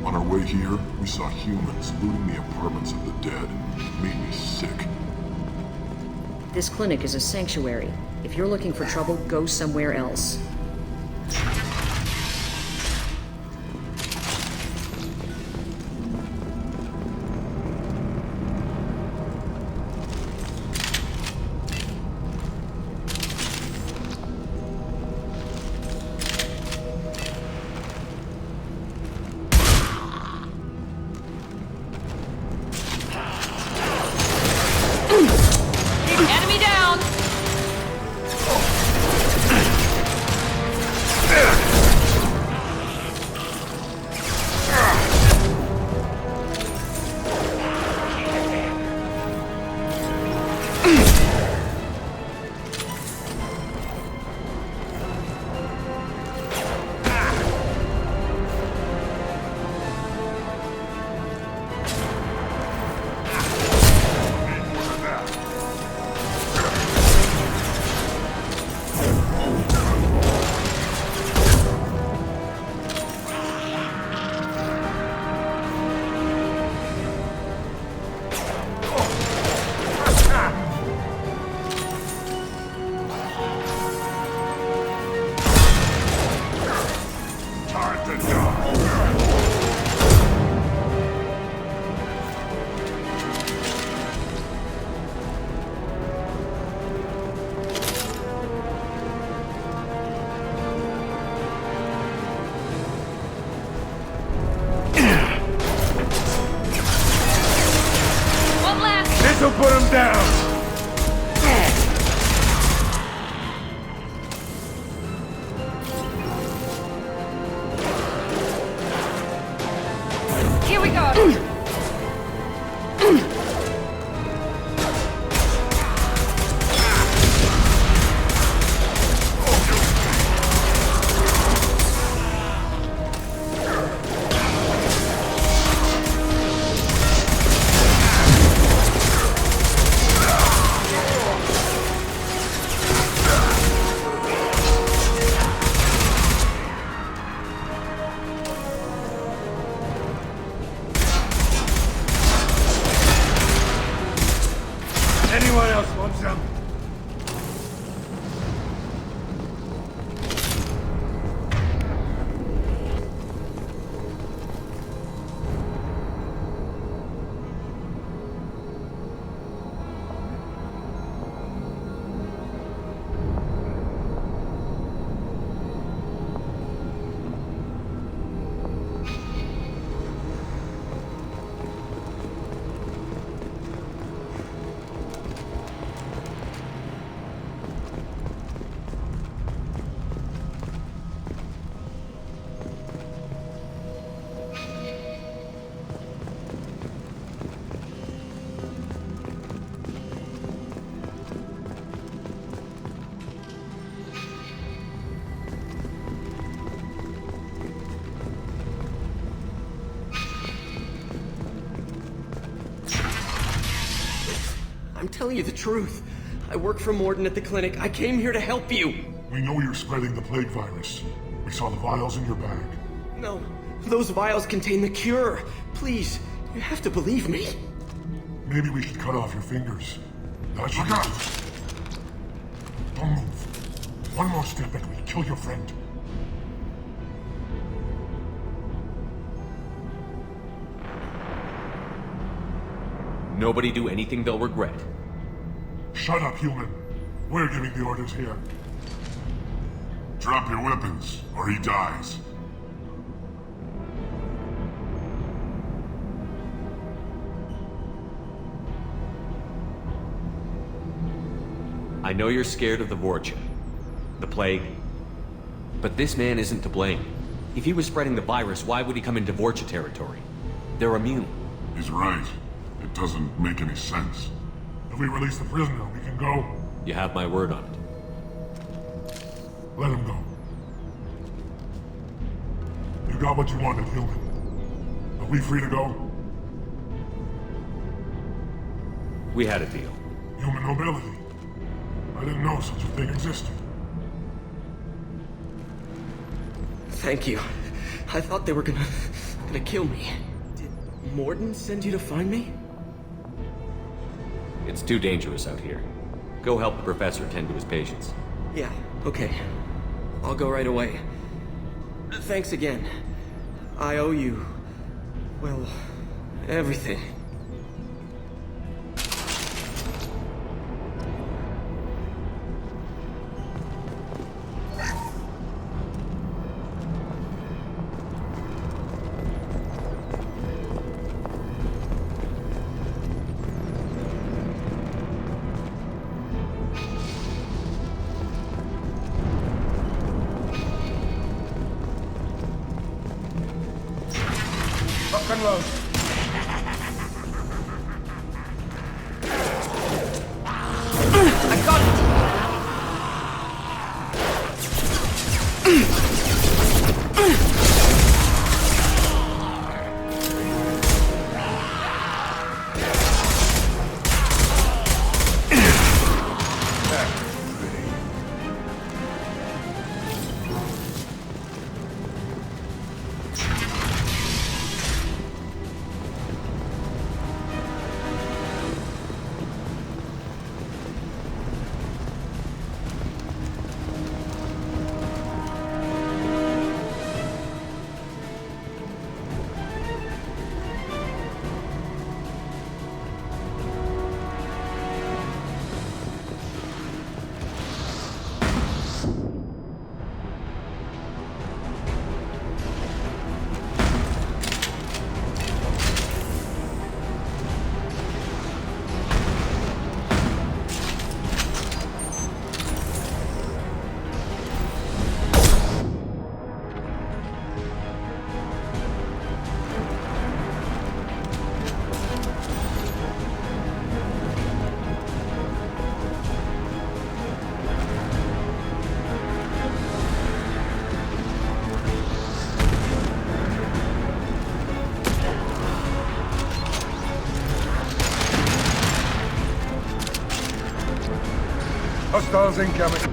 On our way here, we saw humans looting the apartments of the dead. Made me sick. This clinic is a sanctuary. If you're looking for trouble, go somewhere else. This'll put him down! Here we go! Anyone else want some? I'm telling you the truth. I work for Morden at the clinic. I came here to help you. We know you're spreading the plague virus. We saw the vials in your bag. No, those vials contain the cure. Please, you have to believe me. Maybe we should cut off your fingers. That should Don't move. One more step and we'll kill your friend. Nobody do anything they'll regret. Shut up, human. We're giving the orders here. Drop your weapons, or he dies. I know you're scared of the Vorcha, the plague, but this man isn't to blame. If he was spreading the virus, why would he come into Vorcha territory? They're immune. He's right. It doesn't make any sense. If we release the prisoner, we can go. You have my word on it. Let him go. You got what you wanted, human. Are we free to go? We had a deal. Human nobility. I didn't know such a thing existed. Thank you. I thought they were gonna kill me. Did Morden send you to find me? It's too dangerous out here. Go help the professor tend to his patients. Yeah, okay. I'll go right away. Thanks again. I owe you, well, everything. Lock and load. I got it! Hostiles incoming.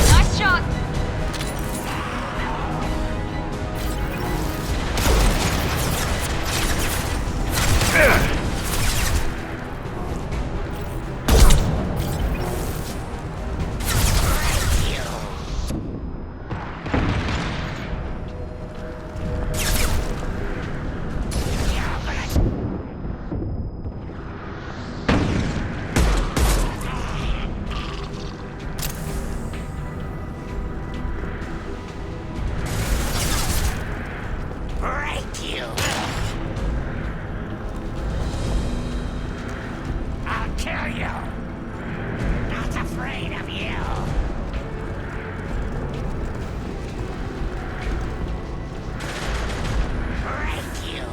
Nice shot! Break you! I'll kill you! Not afraid of you! Break you!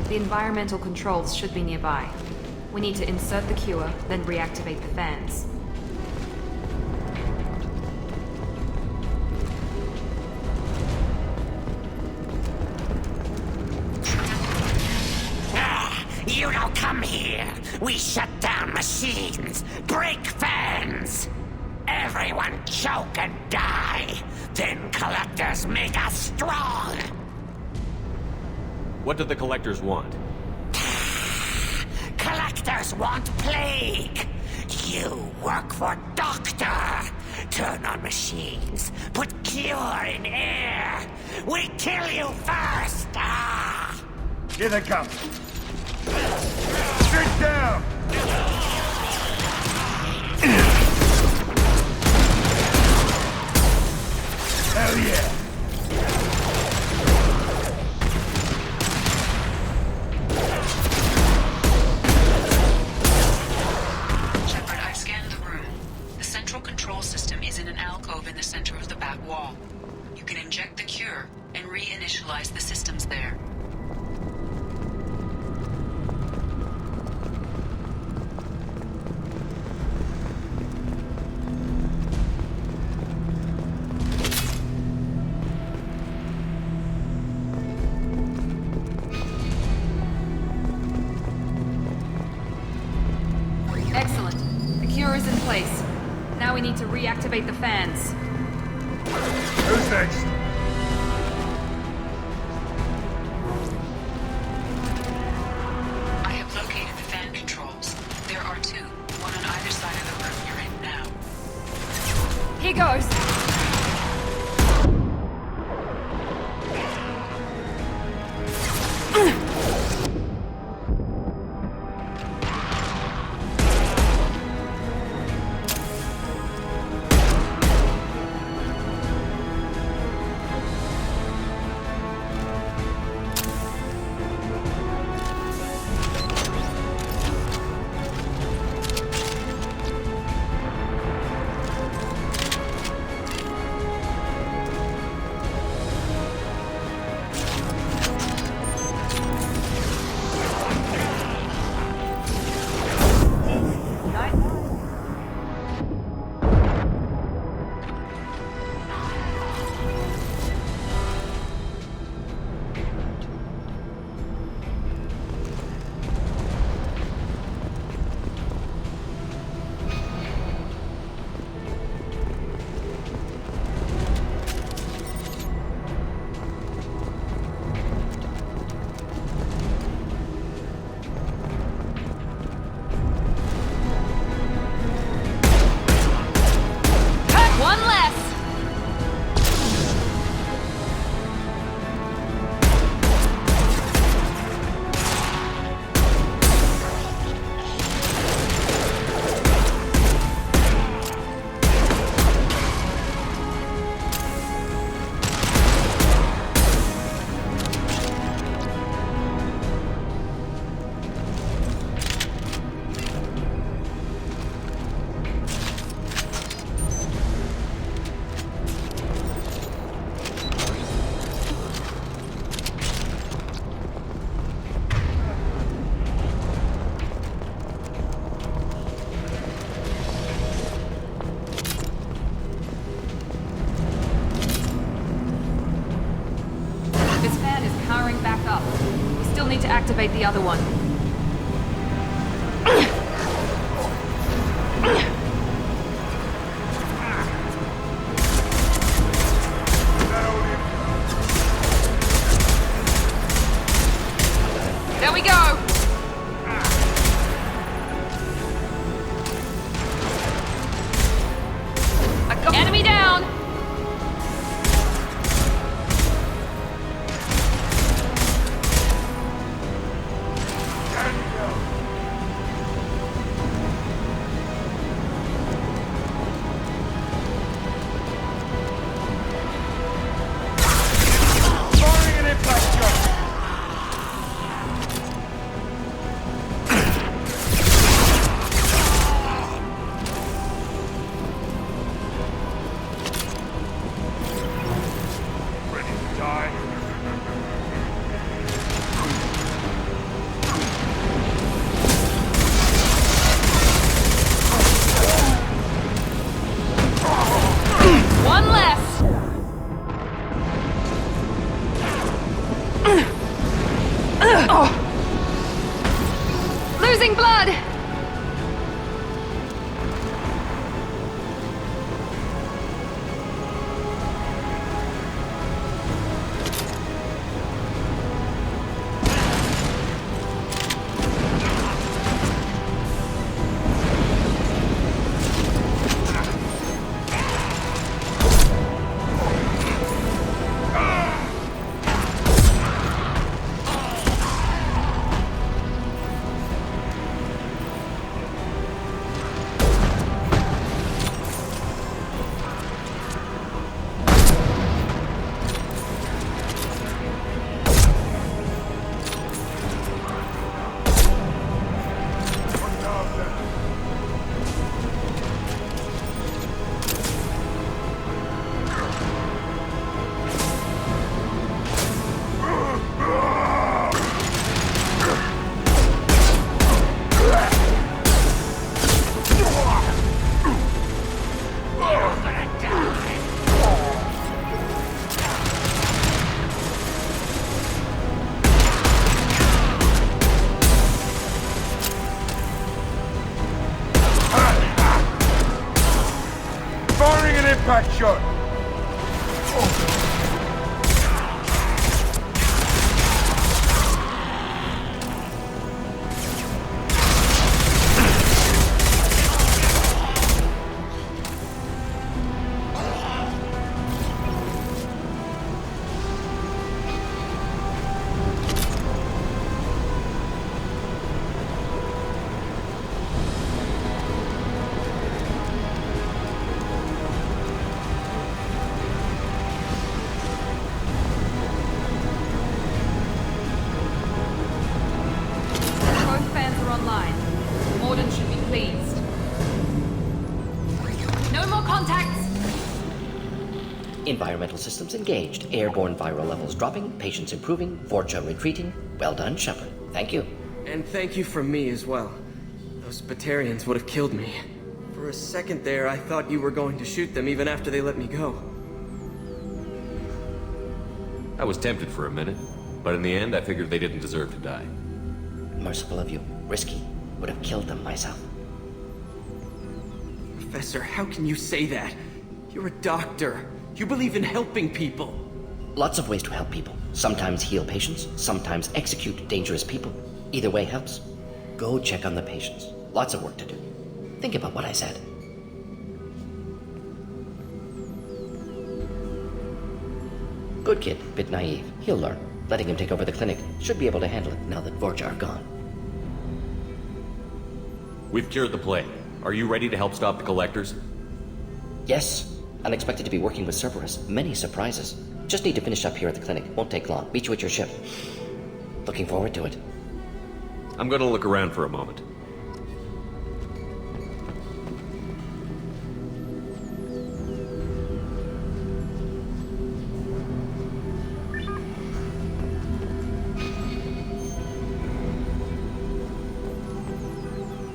The environmental controls should be nearby. We need to insert the cure, then reactivate the fans. You don't come here! We shut down machines, break fans! Everyone choke and die! Then collectors make us strong! What do the collectors want? Collectors want plague! You work for Doctor! Turn on machines, put cure in air! We kill you first! Ah! Here they come. Sit down! Hell yeah! Shepard, I've scanned the room. The central control system is in an alcove in the center of the back wall. You can inject the cure and reinitialize the systems there. Excellent. The cure is in place. Now we need to reactivate the fans. Who's next? This fan is powering back up. We still need to activate the other one. There we go! Enemy down! Firing an impact shot! Ready to die? One less! Losing blood! Firing an impact shot! Both fans are online. Morden should be pleased. No more contacts! Environmental systems engaged. Airborne viral levels dropping. Patients improving. Vorcha retreating. Well done, Shepard. Thank you. And thank you from me as well. Those Batarians would have killed me. For a second there, I thought you were going to shoot them even after they let me go. I was tempted for a minute, but in the end I figured they didn't deserve to die. Merciful of you. Risky. Would have killed them myself. Professor, how can you say that? You're a doctor. You believe in helping people. Lots of ways to help people. Sometimes heal patients, sometimes execute dangerous people. Either way helps. Go check on the patients. Lots of work to do. Think about what I said. Good kid, bit naive. He'll learn. Letting him take over the clinic. Should be able to handle it now that Vorcha are gone. We've cured the plague. Are you ready to help stop the collectors? Yes. Unexpected to be working with Cerberus. Many surprises. Just need to finish up here at the clinic. Won't take long. Meet you at your ship. Looking forward to it. I'm gonna look around for a moment.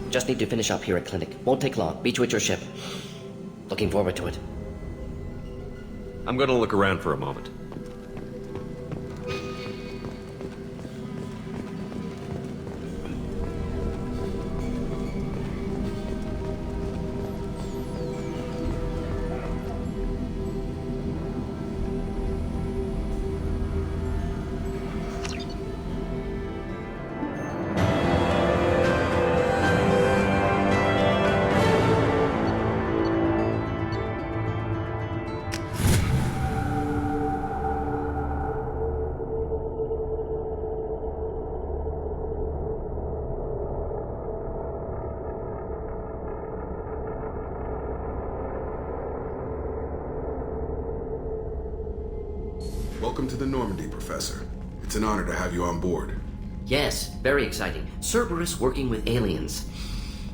Just need to finish up here at clinic. Won't take long. Meet you at your ship. Looking forward to it. I'm gonna look around for a moment. Welcome to the Normandy, Professor. It's an honor to have you on board. Yes, very exciting. Cerberus working with aliens.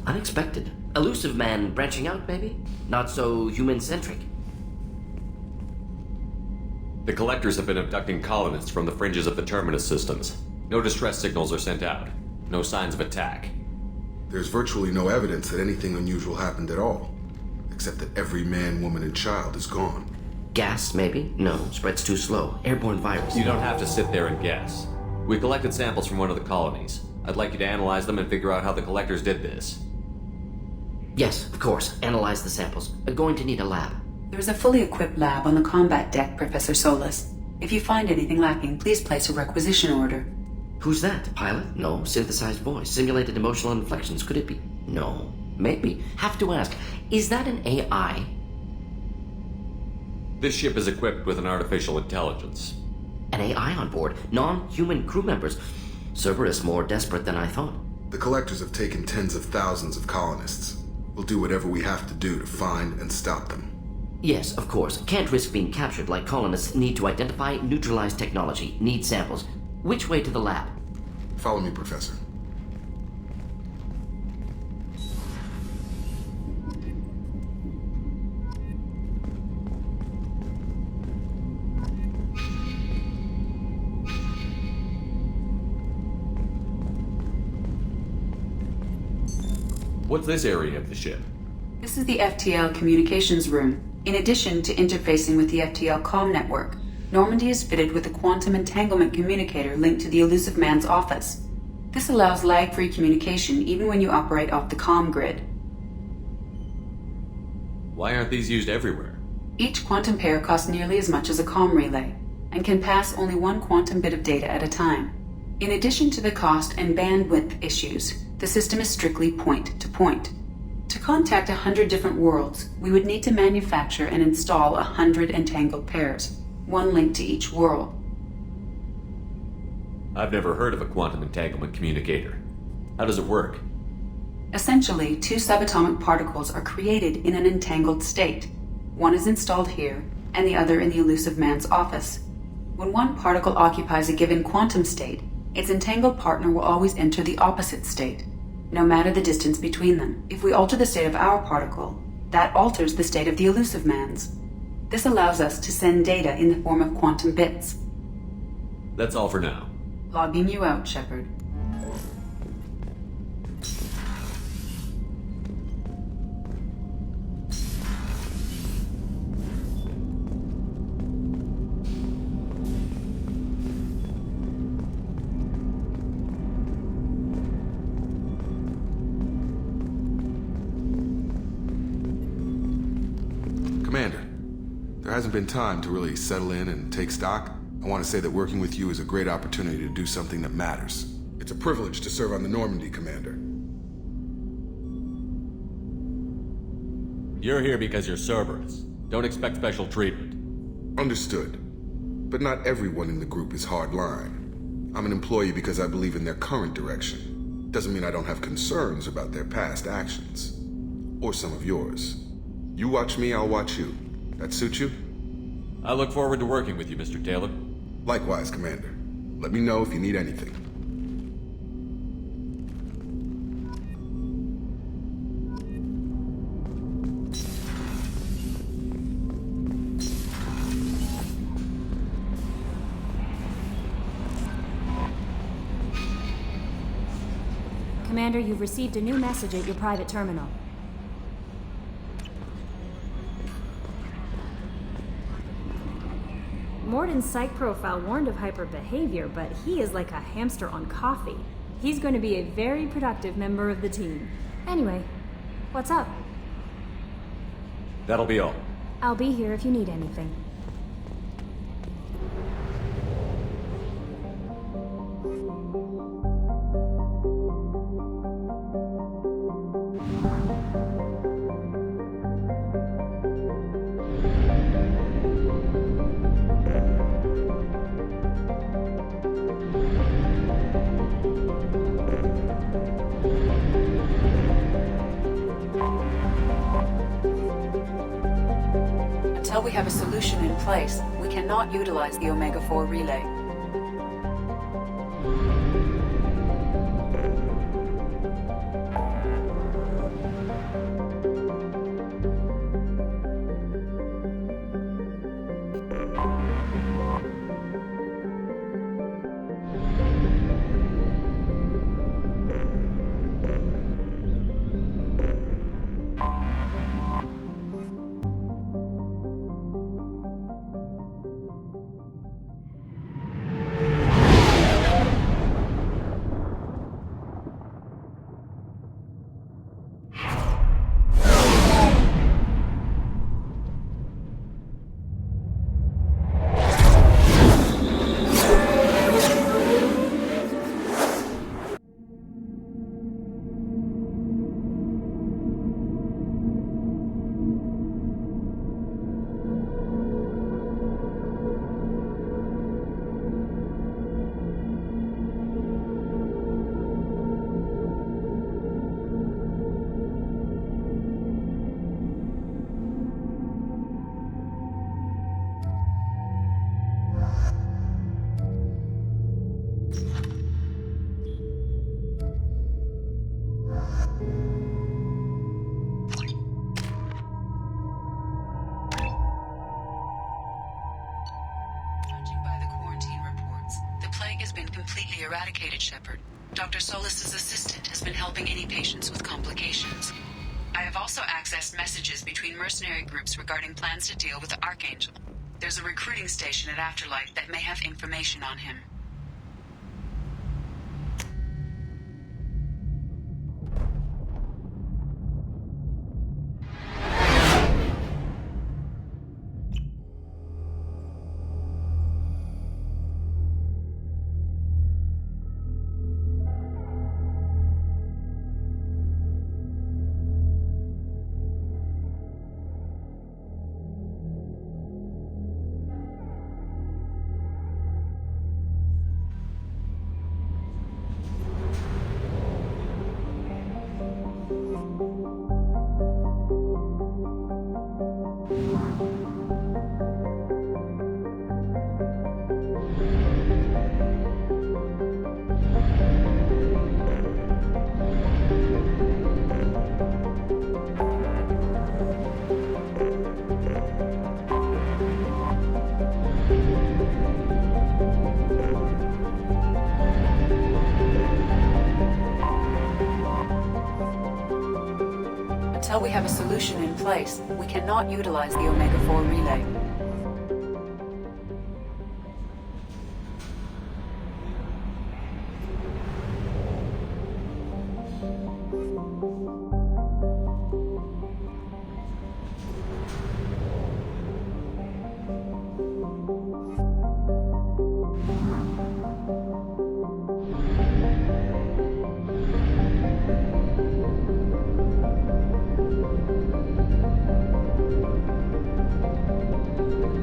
Unexpected. Elusive man branching out, maybe? Not so human-centric. The Collectors have been abducting colonists from the fringes of the Terminus systems. No distress signals are sent out. No signs of attack. There's virtually no evidence that anything unusual happened at all. Except that every man, woman, and child is gone. Gas, maybe? No, spreads too slow. Airborne virus. You don't have to sit there and guess. We collected samples from one of the colonies. I'd like you to analyze them and figure out how the Collectors did this. Yes, of course. Analyze the samples. Going to need a lab. There's a fully equipped lab on the combat deck, Professor Solis. If you find anything lacking, please place a requisition order. Who's that? Pilot? No. Synthesized voice. Simulated emotional inflections. Could it be? No. Maybe. Have to ask. Is that an AI? This ship is equipped with an artificial intelligence. An AI on board? Non-human crew members? Cerberus more desperate than I thought. The Collectors have taken tens of thousands of colonists. We'll do whatever we have to do to find and stop them. Yes, of course. Can't risk being captured like colonists need to identify, neutralize technology, need samples. Which way to the lab? Follow me, Professor. What's this area of the ship? This is the FTL communications room. In addition to interfacing with the FTL comm network, Normandy is fitted with a quantum entanglement communicator linked to the Elusive Man's office. This allows lag-free communication even when you operate off the comm grid. Why aren't these used everywhere? Each quantum pair costs nearly as much as a comm relay, and can pass only one quantum bit of data at a time. In addition to the cost and bandwidth issues, the system is strictly point-to-point. To contact 100 different worlds, we would need to manufacture and install 100 entangled pairs, one link to each world. I've never heard of a quantum entanglement communicator. How does it work? Essentially, two subatomic particles are created in an entangled state. One is installed here, and the other in the Elusive Man's office. When one particle occupies a given quantum state, its entangled partner will always enter the opposite state, no matter the distance between them. If we alter the state of our particle, that alters the state of the Elusive Man's. This allows us to send data in the form of quantum bits. That's all for now. Logging you out, Shepard. Commander, there hasn't been time to really settle in and take stock. I want to say that working with you is a great opportunity to do something that matters. It's a privilege to serve on the Normandy, Commander. You're here because you're Cerberus. Don't expect special treatment. Understood. But not everyone in the group is hardline. I'm an employee because I believe in their current direction. Doesn't mean I don't have concerns about their past actions. Or some of yours. You watch me, I'll watch you. That suit you? I look forward to working with you, Mr. Taylor. Likewise, Commander. Let me know if you need anything. Commander, you've received a new message at your private terminal. Morden's psych profile warned of hyper behavior, but he is like a hamster on coffee. He's going to be a very productive member of the team. Anyway, what's up? That'll be all. I'll be here if you need anything. Until we have a solution in place, we can cannot utilize the Omega-4 relay. Eradicated, Shepard. Dr. Solis's assistant has been helping any patients with complications. I have also accessed messages between mercenary groups regarding plans to deal with the Archangel. There's a recruiting station at Afterlife that may have information on him. Until we have a solution in place, we cannot utilize the Omega-4 relay.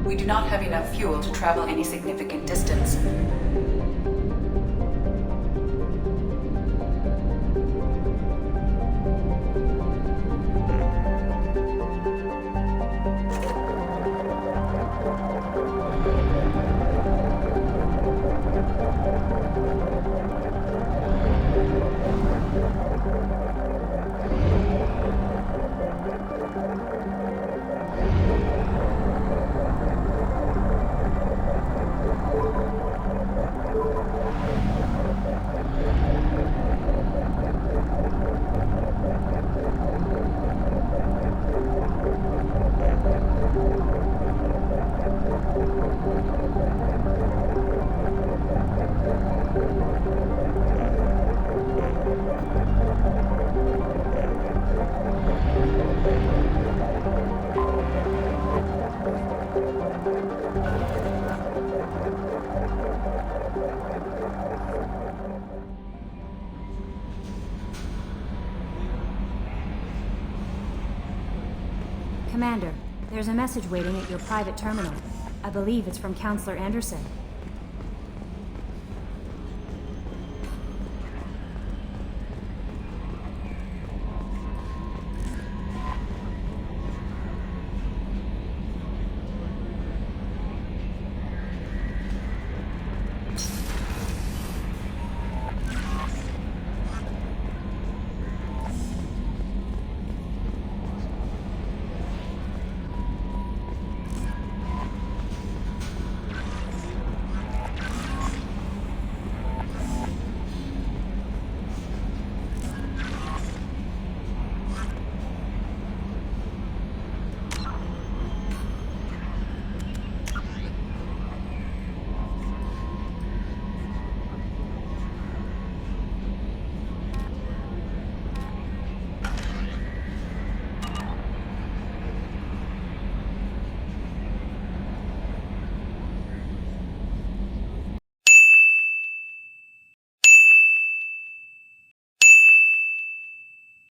We do not have enough fuel to travel any significant distance. Commander, there's a message waiting at your private terminal. I believe it's from Counselor Anderson.